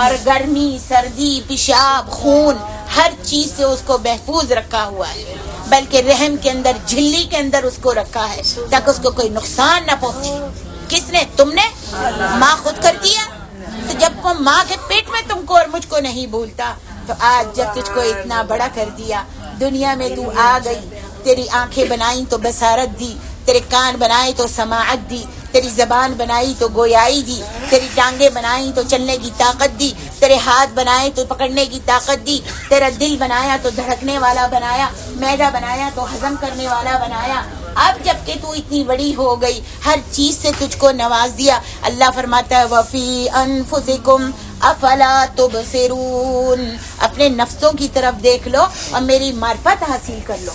اور گرمی سردی پیشاب خون ہر چیز سے اس کو محفوظ رکھا ہوا ہے. بلکہ رحم کے اندر جھلی کے اندر اس کو رکھا ہے تاکہ اس کو کوئی نقصان نہ پہنچے. کس نے؟ تم نے؟ ماں خود کرتی ہے. تو جب وہ ماں کے پیٹ میں تم کو اور مجھ کو نہیں بھولتا تو آج جب تجھ کو اتنا بڑا کر دیا دنیا میں تو آ گئی. تیری آنکھیں بنائی تو بصارت دی تیرے کان بنائے تو سماعت دی تیری زبان بنائی تو گویائی دی تیری ٹانگیں بنائی تو چلنے کی طاقت دی تیرے ہاتھ بنائے تو پکڑنے کی طاقت دی تیرا دل بنایا تو دھڑکنے والا بنایا معدہ بنایا تو ہضم کرنے والا بنایا. اب جب کہ تو اتنی بڑی ہو گئی ہر چیز سے تجھ کو نواز دیا. اللہ فرماتا ہے وَفِي أَنفُسِكُمْ अफला तुबसिरून, अपने नफ्सों की तरफ देख लो और मेरी मार्फत हासिल कर लो,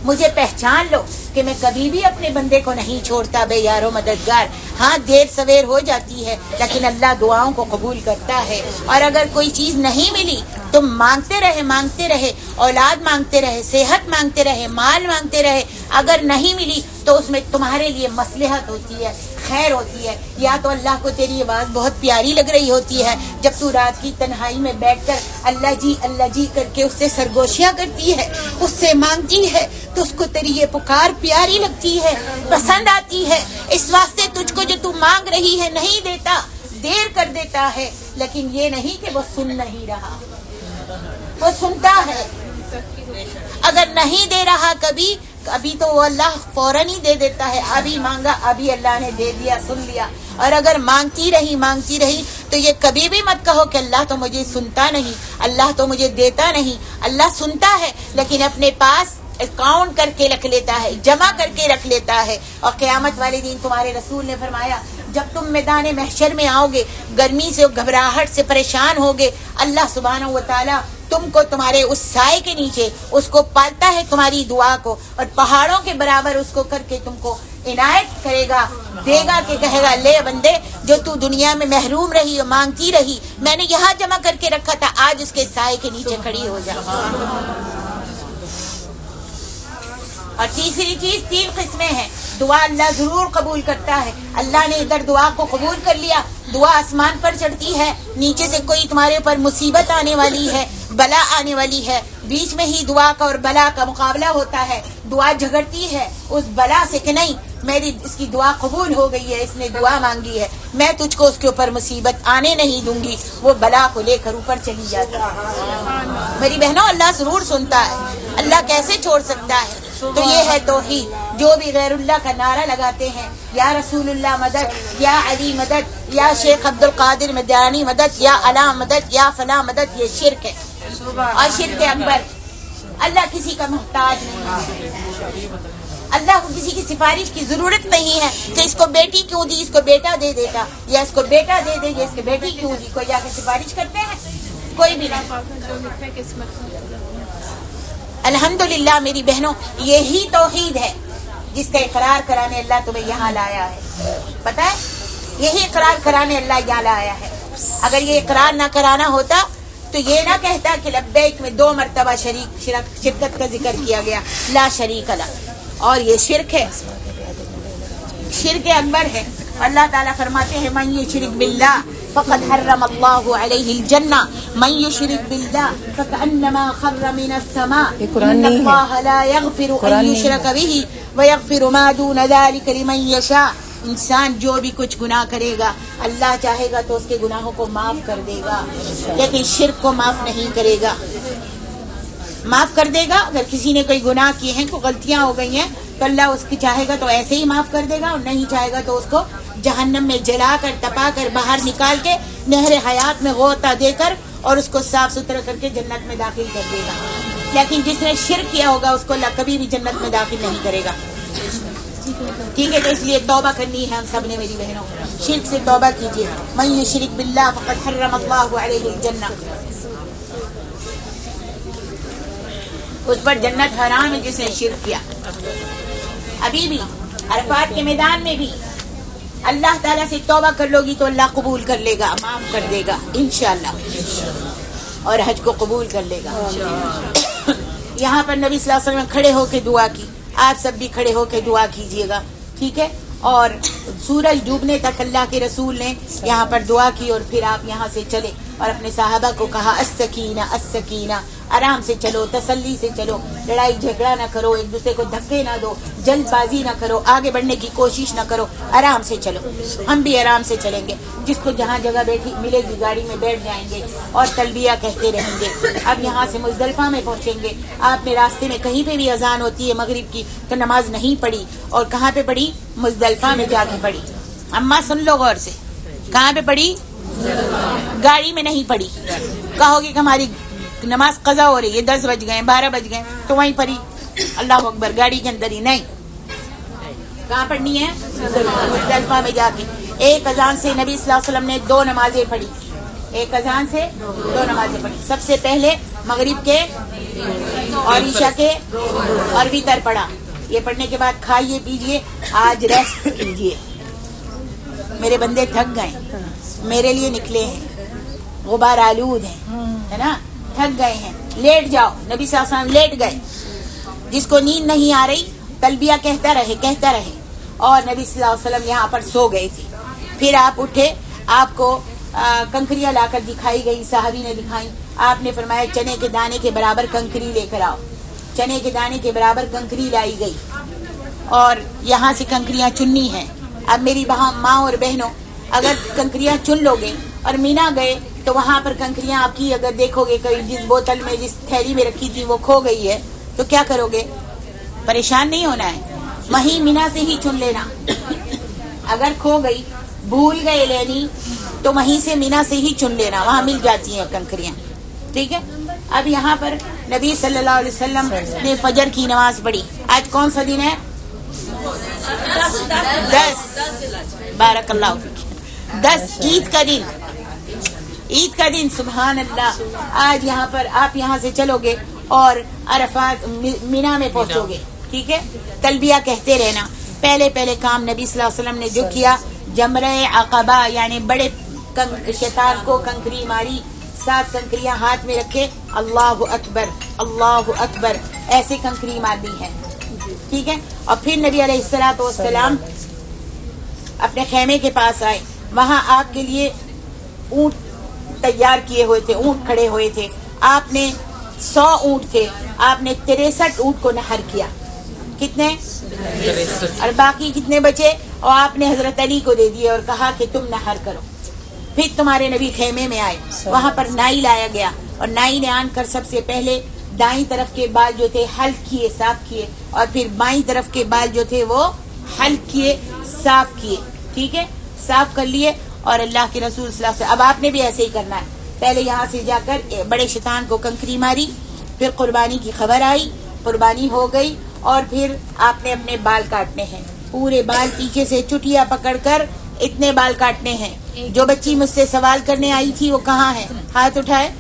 मुझे पहचान लो कि मैं कभी भी अपने बंदे को नहीं छोड़ता बे यारो मददगार। हाँ देर सवेर हो जाती है लेकिन अल्लाह दुआओं को कबूल करता है। और अगर कोई चीज नहीं मिली तो मांगते रहे, औलाद मांगते रहे, सेहत मांगते रहे, माल मांगते रहे, अगर नहीं मिली तो उसमें तुम्हारे लिए मसलहत होती है, खैर होती है। या तो अल्लाह को तेरी आवाज बहुत प्यारी लग रही होती है, जब तू रात की तन्हाई में बैठकर अल्लाह जी करके उससे सरगोशियां करती है, उससे मांगती है, तो उसको तेरी ये पुकार प्यारी लगती है, पसंद आती है। इस वास्ते तुझको जो तू मांग रही है नहीं देता, देर कर देता है, लेकिन ये नहीं कि वो सुन नहीं रहा, वो सुनता है। अगर नहीं दे रहा कभी तो वो अल्लाह फौरन ही दे देता है। अभी मांगा, अभी अल्लाह ने दे दिया, सुन लिया। और अगर मांगती रही तो ये कभी भी मत कहो कि अल्लाह तो मुझे सुनता नहीं, अल्लाह तो मुझे देता नहीं। अल्लाह सुनता है लेकिन अपने पास अकाउंट करके रख लेता है, जमा करके रख लेता है। और क़यामत वाले दिन तुम्हारे रसूल ने फरमाया, जब तुम मैदान महशर में आओगे, गर्मी से घबराहट से परेशान होगे, अल्लाह सुब्हानहू व तआला तुमको तुम्हारे उस साए के नीचे उसको पालता है, तुम्हारी दुआ को, और पहाड़ों के बराबर उसको करके तुमको इनायत करेगा, देगा कि कहेगा ले बंदे, जो तू दुनिया में महरूम रही और मांगती रही, मैंने यहाँ जमा करके रखा था, आज उसके साए के नीचे खड़ी हो जा। और तीसरी चीज, 3 किस्में हैं। दुआ अल्लाह जरूर कबूल करता है। अल्लाह ने इधर दुआ को कबूल कर लिया, दुआ आसमान पर चढ़ती है, नीचे से कोई तुम्हारे ऊपर मुसीबत आने वाली है, बला आने वाली है, बीच में ही दुआ का और बला का मुकाबला होता है। दुआ झगड़ती है उस बला से कि नहीं, मेरी इसकी दुआ कबूल हो गई है, इसने दुआ मांगी है, मैं तुझको उसके ऊपर मुसीबत आने नहीं दूंगी। वो बला को लेकर ऊपर चली जाती है। मेरी बहनों, अल्लाह जरूर सुनता है, अल्लाह कैसे छोड़ सकता है। तो ये है तौहीद। जो भी गैरुल्लाह का नारा लगाते हैं, या रसूलुल्लाह मदद, या अली मदद, या शेख अब्दुल कादिर मदानी मदद, या अला मदद, या फला मदद, ये शिरक है और शिरक अकबर। अल्लाह किसी का मोहताज नहीं है, अल्लाह को किसी की सिफारिश की जरूरत नहीं है कि इसको बेटी क्यों दी, इसको बेटा दे देता, या इसको बेटा दे दे, इसको बेटी क्यों दी। कोई जाकर सिफारिश करते हैं? कोई भी नहीं। अल्हम्दुलिल्लाह मेरी बहनों, यही तौहीद है जिसका इकरार कराने अल्लाह तुम्हें यहाँ लाया है। पता है, यही इकरार कराने अल्लाह यहाँ लाया है। अगर ये इकरार ना कराना होता तो ये ना कहता कि लब्बैक में 2 मरतबा शिरकत का जिक्र किया गया, ला शरीक ला। और ये शिरक है, शिरक अकबर है। अल्लाह ताला फरमाते हैं, मन युशरिक बिल्लाह फ़क़द हर्रम अल्लाहु अलैहिल जन्नह, मन युशरिक बिल्लाह फ़कअन्नमा खर्र मिनस समा, इन्नल्लाह ला यग़फ़िरु अन युशरक बिही व यग़फ़िरु मा दून ज़ालिका लिमन यशा। इंसान जो भी कुछ गुनाह करेगा, अल्लाह चाहेगा तो उसके गुनाहों को माफ कर देगा, लेकिन शिर्क को माफ नहीं करेगा। माफ कर देगा, अगर किसी ने कोई गुनाह किए हैं, कोई गलतियां हो गई हैं, तो अल्लाह उसकी चाहेगा तो ऐसे ही माफ कर देगा, और नहीं चाहेगा तो उसको जहन्नम में जलाकर तपाकर बाहर निकाल के नहर हयात में गोता देकर और उसको साफ सुथरा करके जन्नत में दाखिल कर देगा। लेकिन जिसने शिर्क किया होगा उसको अल्लाह कभी भी जन्नत में दाखिल नहीं करेगा। ठीक है, तो इसलिए तौबा करनी है हम सब ने मेरी बहनों, शिर्क से तौबा कीजिए। मन युशरिक बिल्लाह फ़क़द हर्रम अल्लाहु अलैहिल जन्नह, उस पर जन्नत हराम है जिसने शिर्क किया। अभी भी अरफात के मैदान में भी अल्लाह ताला से तौबा कर लोगी तो अल्लाह कबूल कर लेगा, माफ कर देगा इंशाअल्लाह, और हज को कबूल कर लेगा। यहाँ पर नबी सल्लल्लाहु अलैहि वसल्लम खड़े होकर दुआ की, आप सब भी खड़े होकर दुआ कीजिएगा, ठीक है। और सूरज डूबने तक अल्लाह के रसूल ने यहाँ पर दुआ की, और फिर आप यहाँ से चले और अपने साहबा को कहा, अस्सकीना अस्सकीना, आराम से चलो, तसल्ली से चलो, लड़ाई झगड़ा ना करो, एक दूसरे को धक्के ना दो, जल्दबाजी ना करो, आगे बढ़ने की कोशिश ना करो, आराम से चलो। हम भी आराम से चलेंगे, जिसको जहाँ जगह बैठी मिलेगी गाड़ी में बैठ जाएंगे और तलबिया कहते रहेंगे। अब यहाँ से मुज़दलिफ़ा में पहुँचेंगे। आपने रास्ते में कहीं पे भी अजान होती है मगरिब की तो नमाज नहीं पढ़ी, और कहाँ पे पढ़ी? मुज़दलिफ़ा में जाके पढ़ी। अम्मा सुन लो गौर से, कहाँ पे पढ़ी? गाड़ी में नहीं पढ़ी। कहोगे कि हमारी नमाज कज़ा हो रही है, 10 बज गए, 12 बज गए, तो वहीं पढ़ी अल्लाह अकबर, गाड़ी के अंदर ही नहीं। कहाँ पढ़नी है? मुज़दलिफ़ा में जाके। एक अजान से नबी सल्लल्लाहु अलैहि वसल्लम ने 2 नमाजें पढ़ी, एक अजान से 2 नमाजें पढ़ी, सबसे पहले मगरिब के और ईशा के और वितर पढ़ा। ये पढ़ने के बाद खाइए पीजिए, आज रेस्ट कीजिए। मेरे बंदे थक गए, मेरे लिए निकले हैं, गुबार आलूद हैं, है ना, थक गए हैं, लेट जाओ। नबी सल्लल्लाहु अलैहि वसल्लम लेट गए। जिसको नींद नहीं आ रही तलबिया कहता रहे और नबी सल्लल्लाहु अलैहि वसल्लम यहाँ पर सो गए थे। फिर आप उठे, आपको कंकरियां लाकर दिखाई गई, साहबी ने दिखाई। आपने फरमाया चने के दाने के बराबर कंकरी लेकर आओ। चने के दाने के बराबर कंकरी लाई गई और यहाँ से कंकरियां चुननी है। अब मेरी माँ और बहनों, अगर कंकरियां चुन लोगे और मीना गए तो वहाँ पर कंकरियां आपकी अगर देखोगे कोई जिस बोतल में जिस थैली में रखी थी वो खो गई है तो क्या करोगे? परेशान नहीं होना है, वहीं मीना से ही चुन लेना। अगर खो गई, भूल गए लेनी तो वहीं से मीना से ही चुन लेना, वहाँ मिल जाती हैं कंकरियां। ठीक है। अब यहाँ पर नबी सल्लल्लाहु अलैहि वसल्लम ने फजर की नमाज पढ़ी। आज कौन सा दिन है? 10 बारकल्लाहु फीक। 10 ईद का दिन, ईद का दिन। सुभान अल्लाह। आज यहाँ पर आप यहाँ से चलोगे और अरफात मीना में पहुँचोगे। ठीक है। तलबिया कहते रहना। पहले पहले काम नबी सल्लल्लाहु अलैहि वसल्लम ने जो किया, जमरे अक़बा यानी बड़े शैतान को कंकरी मारी, 7 कंकरियां हाथ में रखे, अल्लाहु अकबर अल्लाहु अकबर ऐसे कंकरी मारनी है। ठीक है। और फिर नबी अलैहिस्सलातु वस्सलाम अपने खेमे के पास आए। वहां आपके लिए ऊंट तैयार किए हुए थे, ऊंट खड़े हुए थे। आपने 100 ऊंट थे, आपने 63 ऊंट को नहर किया। कितने? 63। और बाकी कितने बचे? और आपने हजरत अली को दे दिए और कहा कि तुम नहर करो। फिर तुम्हारे नबी खेमे में आए, वहां पर नाई लाया गया और नाई ने आनकर सबसे पहले दाईं तरफ के बाल जो थे हल्क किए, साफ किए, और फिर बाईं तरफ के बाल जो थे वो हल्क किए, साफ किए। ठीक है। साफ कर लिए और अल्लाह के रसूल सल्लल्लाहु अलैहि वसल्लम, अब आपने भी ऐसे ही करना है। पहले यहाँ से जाकर बड़े शैतान को कंकरी मारी, फिर कुर्बानी की खबर आई, कुर्बानी हो गई और फिर आपने अपने बाल काटने हैं, पूरे बाल पीछे से चुटिया पकड़कर इतने बाल काटने हैं। जो बच्ची मुझसे सवाल करने आई थी वो कहाँ है? हाथ उठाए।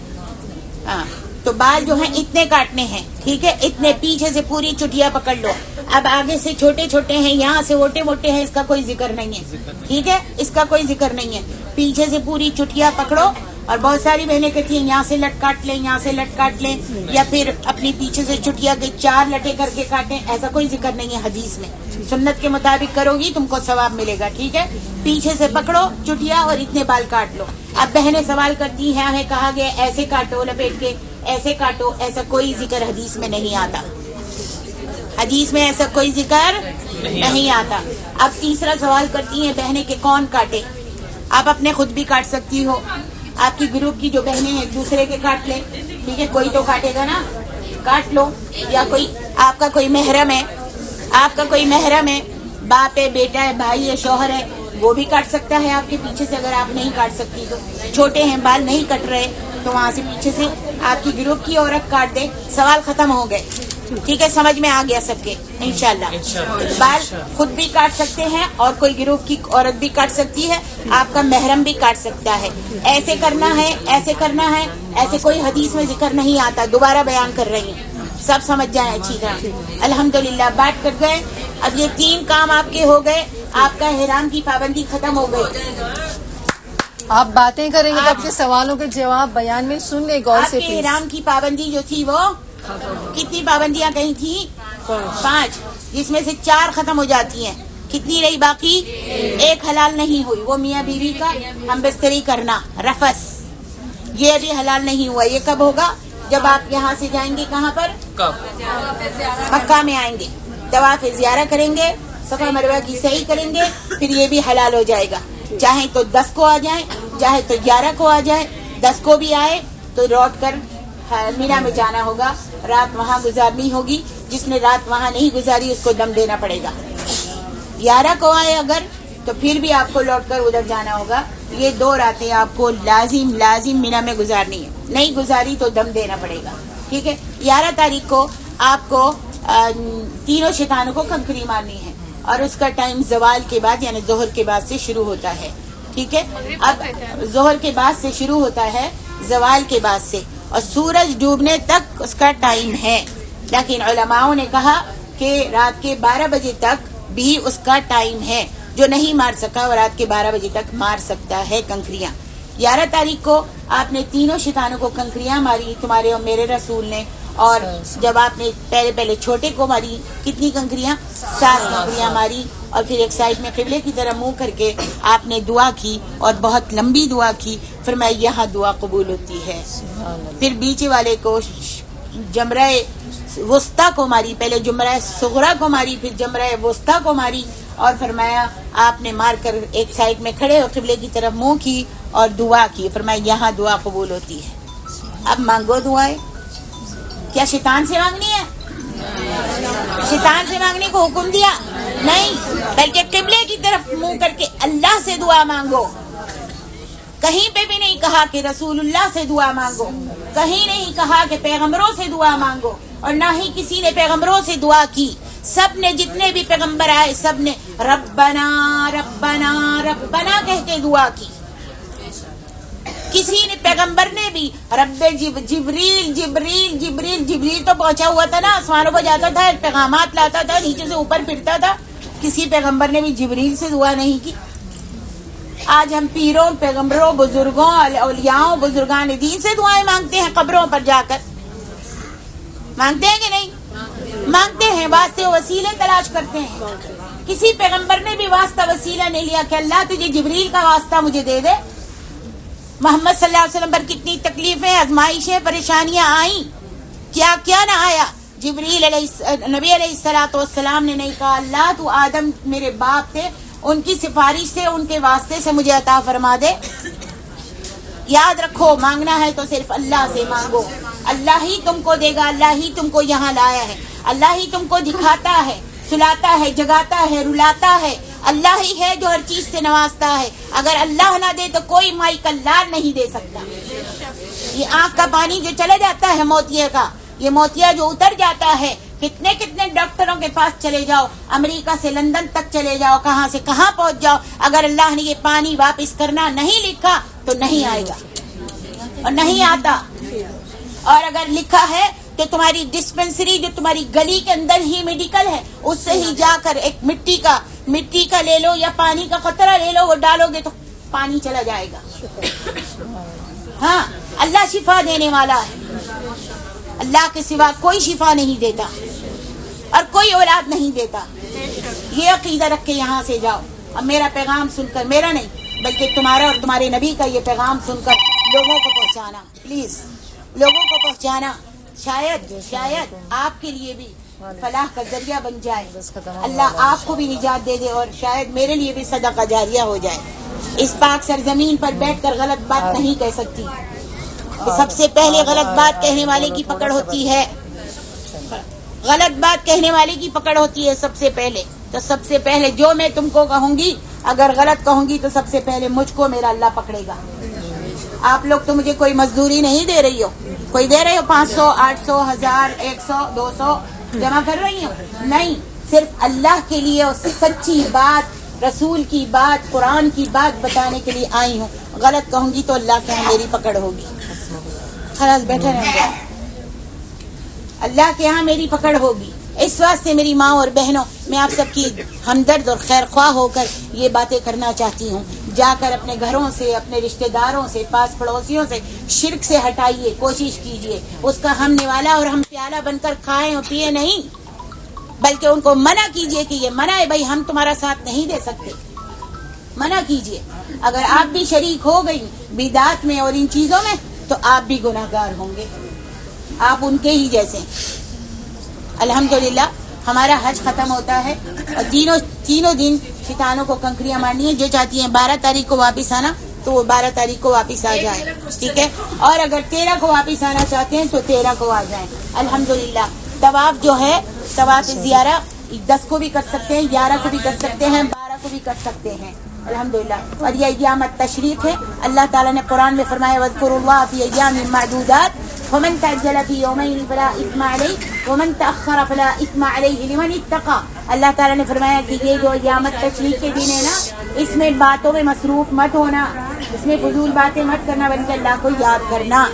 हाँ, तो बाल जो हैं इतने काटने हैं। ठीक है। इतने पीछे से पूरी चुटिया पकड़ लो। अब आगे से छोटे छोटे हैं, यहाँ से मोटे मोटे हैं, इसका कोई जिक्र नहीं है। ठीक है। इसका कोई जिक्र नहीं है। पीछे से पूरी चुटिया पकड़ो। और बहुत सारी बहनें कहती हैं यहाँ से लट काट लें, यहाँ से लट काट लें, या फिर अपनी पीछे से चुटिया के 4 लटे करके काटें। ऐसा कोई जिक्र नहीं है हदीस में। सुन्नत के मुताबिक करोगी तुमको सवाब मिलेगा। ठीक है। पीछे से पकड़ो चुटिया और इतने बाल काट लो। अब बहनें सवाल करती हैं, हमें कहा गया ऐसे काटो, लपेट के ऐसे काटो। ऐसा कोई जिक्र हदीस में नहीं आता। हदीस में ऐसा कोई जिक्र नहीं आता। अब तीसरा सवाल करती हैं बहनें कि कौन काटे? आप अपने खुद भी काट सकती हो, आपकी ग्रुप की जो बहनें हैं एक दूसरे के काट लें। ठीक है। कोई तो काटेगा ना, काट लो। या कोई आपका कोई महरम है, आपका कोई महरम है, बाप है, बेटा है, भाई है, शौहर है, वो भी काट सकता है आपके पीछे से। अगर आप नहीं काट सकती तो, छोटे हैं बाल नहीं कट रहे तो वहाँ से पीछे से आपकी ग्रुप की औरत काट दे। सवाल खत्म हो गए। ठीक है। समझ में आ गया सबके इंशाल्लाह। बाल खुद भी काट सकते हैं और कोई ग्रुप की औरत भी काट सकती है, आपका महरम भी काट सकता है। ऐसे करना है, ऐसे करना है, ऐसे कोई हदीस में जिक्र नहीं आता। दोबारा बयान कर रही हूँ, सब समझ जाए अच्छी तरह। अल्हम्दुलिल्लाह बात कर गए। अब ये 3 काम आपके हो गए। आपका हिराम की पाबंदी खत्म हो गई। आप बातें करेंगे तो आपके सवालों के जवाब बयान में सुन ले गौर से। आपके हिराम की पाबंदी जो थी वो कितनी पाबंदियां कही थी? 5, जिसमें से 4 खत्म हो जाती हैं। कितनी रही बाकी? 1 हलाल नहीं हुई, वो मियाँ बीवी का हम बिस्तरी करना, रफस, ये अभी हलाल नहीं हुआ। ये कब होगा? जब आप यहाँ से जाएंगे कहाँ पर? मक्का में आएंगे, तवाफ ज़ियारा करेंगे, सफा मरवा की सही करेंगे, फिर ये भी हलाल हो जाएगा। चाहे तो 10 को आ जाए, चाहे तो 11 को आ जाए। 10 को भी आए तो लौट कर मीना में जाना होगा, रात वहाँ गुजारनी होगी। जिसने रात वहाँ नहीं गुजारी उसको दम देना पड़ेगा। 11 को आए अगर तो फिर भी आपको लौटकर उधर जाना होगा। ये 2 रातें आपको लाजिम मीना में गुजारनी है। नहीं गुजारी तो दम देना पड़ेगा। ठीक है। 11 तारीख को आपको तीनों शैतानों को कंकरी मारनी है और उसका टाइम जवाल के बाद यानी जोहर के बाद से शुरू होता है। ٹھیک ہے. اب ظہر کے بعد سے شروع ہوتا ہے, زوال کے بعد سے, اور سورج ڈوبنے تک اس کا ٹائم ہے. لیکن علماؤں نے کہا کہ رات کے 12 بجے تک بھی اس کا ٹائم ہے. جو نہیں مار سکا وہ رات کے 12 بجے تک مار سکتا ہے کنکریاں. 11 تاریخ کو آپ نے تینوں شیطانوں کو کنکریاں ماری, تمہارے اور میرے رسول نے. اور جب آپ نے پہلے چھوٹے کو ماری, کتنی کنکریاں؟ 7 کنکریاں ماری. اور پھر ایک سائڈ میں قبلے کی طرف منہ کر کے آپ نے دعا کی, اور بہت لمبی دعا کی. فرمایا یہاں دعا قبول ہوتی ہے. پھر بیچ والے کو جمرہ وسطیٰ کو ماری, پہلے جمرہ صغریٰ کو ماری, پھر جمرہ وسطیٰ کو ماری. اور فرمایا آپ نے مار کر ایک سائڈ میں کھڑے ہو قبلے کی طرف منہ کی اور دعا کی. فرمایا یہاں دعا قبول ہوتی ہے. اب مانگو دعائیں. کیا شیطان سے مانگنی ہے؟ شیطان سے مانگنے کو حکم دیا نہیں, بلکہ قبلے کی طرف منہ کر کے اللہ سے دعا مانگو. کہیں پہ بھی نہیں کہا کہ رسول اللہ سے دعا مانگو, کہیں نہیں کہا کہ پیغمبروں سے دعا مانگو, اور نہ ہی کسی نے پیغمبروں سے دعا کی. سب نے, جتنے بھی پیغمبر آئے, سب نے ربنا ربنا ربنا کہہ کے دعا کی. کسی نے پیغمبر نے بھی رب جبریل جبریل جبریل, جبریل تو پہنچا ہوا تھا نا, آسمانوں پر جاتا تھا, پیغامات لاتا تھا, نیچے سے اوپر پھرتا تھا. کسی پیغمبر نے بھی جبریل سے دعا نہیں کی. آج ہم پیروں, پیغمبروں, بزرگوں, اولیاؤں, بزرگان دین سے دعائیں مانگتے ہیں. قبروں پر جا کر مانگتے ہیں کہ نہیں؟ مانگتے ہیں. واسطے وسیلے تلاش کرتے ہیں. کسی پیغمبر نے بھی واسطہ وسیلہ نہیں لیا کہ اللہ تجھے جبریل کا واسطہ مجھے دے دے. محمد صلی اللہ علیہ وسلم پر کتنی تکلیفیں, آزمائشیں, پریشانیاں آئیں, کیا کیا نہ آیا. جبریل نبی علیہ الصلوۃ والسلام نے نہیں کہا اللہ تو آدم میرے باپ تھے, ان کی سفارش سے, ان کے واسطے سے مجھے عطا فرما دے. یاد رکھو, مانگنا ہے تو صرف اللہ سے مانگو. اللہ ہی تم کو دے گا, اللہ ہی تم کو یہاں لایا ہے, اللہ ہی تم کو دکھاتا ہے, سلاتا ہے, جگاتا ہے, رلاتا ہے. اللہ ہی ہے جو ہر چیز سے نوازتا ہے. اگر اللہ نہ دے تو کوئی مائی کا لال نہیں دے سکتا. یہ آنکھ کا پانی جو چلے جاتا ہے موتیے کا, یہ موتیا جو اتر جاتا ہے, کتنے کتنے ڈاکٹروں کے پاس چلے جاؤ, امریکہ سے لندن تک چلے جاؤ, کہاں سے کہاں پہنچ جاؤ, اگر اللہ نے یہ پانی واپس کرنا نہیں لکھا تو نہیں آئے گا, اور نہیں آتا. اور اگر لکھا ہے کہ تمہاری ڈسپنسری جو تمہاری گلی کے اندر ہی میڈیکل ہے, اس سے ہی جا کر ایک مٹی کا لے لو یا پانی کا قطرہ لے لو, وہ ڈالو گے تو پانی چلا جائے گا. ہاں, اللہ شفا دینے والا ہے. اللہ کے سوا کوئی شفا نہیں دیتا, اور کوئی اولاد نہیں دیتا. یہ عقیدہ رکھ کے یہاں سے جاؤ. اب میرا پیغام سن کر, میرا نہیں بلکہ تمہارا اور تمہارے نبی کا یہ پیغام سن کر لوگوں کو پہنچانا, پلیز لوگوں کو پہنچانا. شاید آپ کے لیے بھی فلاح کا ذریعہ بن جائے. اللہ آپ کو بھی نجات دے دے, اور شاید میرے لیے بھی صدقہ جاریہ ہو جائے. اس پاک سرزمین پر بیٹھ کر غلط بات نہیں کہہ سکتی. سب سے پہلے غلط بات کہنے والے کی پکڑ ہوتی ہے. غلط بات کہنے والے کی پکڑ ہوتی ہے سب سے پہلے. تو سب سے پہلے جو میں تم کو کہوں گی, اگر غلط کہوں گی تو سب سے پہلے مجھ کو میرا اللہ پکڑے گا. آپ لوگ تو مجھے کوئی مزدوری نہیں دے رہی ہو. کوئی دے رہے ہو 500, 800, 1000, 100, 200 جمع کر رہی ہو؟ نہیں, صرف اللہ کے لیے اور سچی بات, رسول کی بات, قرآن کی بات بتانے کے لیے آئی ہوں. غلط کہوں گی تو اللہ کے یہاں میری پکڑ ہوگی. خلاص بیٹھے رہیں گے, اللہ کے یہاں میری پکڑ ہوگی. اس واسطے میری ماں اور بہنوں, میں آپ سب کی ہمدرد اور خیر خواہ ہو کر یہ باتیں کرنا چاہتی ہوں. جا کر اپنے گھروں سے, اپنے رشتہ داروں سے, پاس پڑوسیوں سے شرک سے ہٹائیے, کوشش کیجیے اس کا ہم نوالا اور ہم پیالہ بن کر کھائیں اور پیے نہیں, بلکہ ان کو منع کیجیے کہ یہ منع ہے بھائی, ہم تمہارا ساتھ نہیں دے سکتے. منع کیجیے. اگر آپ بھی شریک ہو گئی بدعات میں اور ان چیزوں میں تو آپ بھی گناہگار ہوں گے, آپ ان کے ہی جیسے. الحمدللہ ہمارا حج ختم ہوتا ہے, اور تینوں دن شیطانوں کو کنکریاں مارنی ہے. جو چاہتی ہیں 12 تاریخ کو واپس آنا تو وہ 12 تاریخ کو واپس آ جائیں, ٹھیک ہے. اور اگر 13 کو واپس آنا چاہتے ہیں تو 13 کو آ جائیں. الحمدللہ طواف جو ہے, طواف زیارہ 10 کو بھی کر سکتے ہیں, 11 کو بھی کر سکتے ہیں, 12 کو بھی کر سکتے ہیں. الحمدللہ. اور یہ ایام التشریق ہے. اللہ تعالیٰ نے قرآن میں فرمایا وَاذْكُرُوا اللَّهَ فِي أَيَّامٍ مَّعْدُودَاتٍ فَمَن تَعَجَّلَ فِي يَوْمَيْنِ فَلَا إِثْمَ عَلَيْهِ وَمَن تَأَخَّرَ فَلَا إِثْمَ عَلَيْهِ لِمَنِ اتَّقَىٰ. اللہ تعالیٰ نے فرمایا کہ یہ جو ایام التشریق کے دن ہے نا, اس میں باتوں میں مصروف مت ہونا، اس میں فضول باتیں مت کرنا، بلکہ اللہ کو یاد کرنا،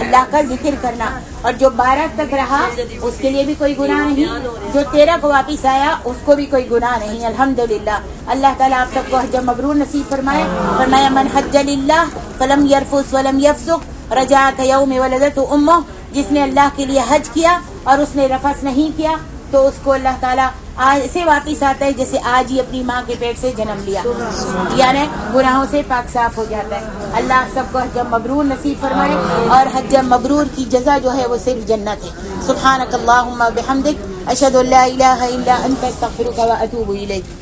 اللہ کا ذکر کرنا. اور جو 12 تک رہا اس کے لیے بھی کوئی گناہ نہیں، جو 13 کو واپس آیا اس کو بھی کوئی گناہ نہیں. الحمدللہ. اللہ تعالیٰ آپ سب کو حج مبرور نصیب فرمائے. فرمایا من حج للہ فلم یرفث ولم یفسق رجع کیوم ولدتہ امہ. جس نے اللہ کے لیے حج کیا اور اس نے رفث نہیں کیا تو اس کو اللہ تعالیٰ ایسے واپس آتا ہے جیسے آج ہی اپنی ماں کے پیٹ سے جنم لیا، یعنی گناہوں سے پاک صاف ہو جاتا ہے. اللہ سب کو حج مبرور نصیب فرمائے اور حج مبرور کی جزا جو ہے وہ صرف جنت ہے. سبحانک اللہم بحمدک اشہد ان لا الہ الا انت استغفرک و اتوب الیک.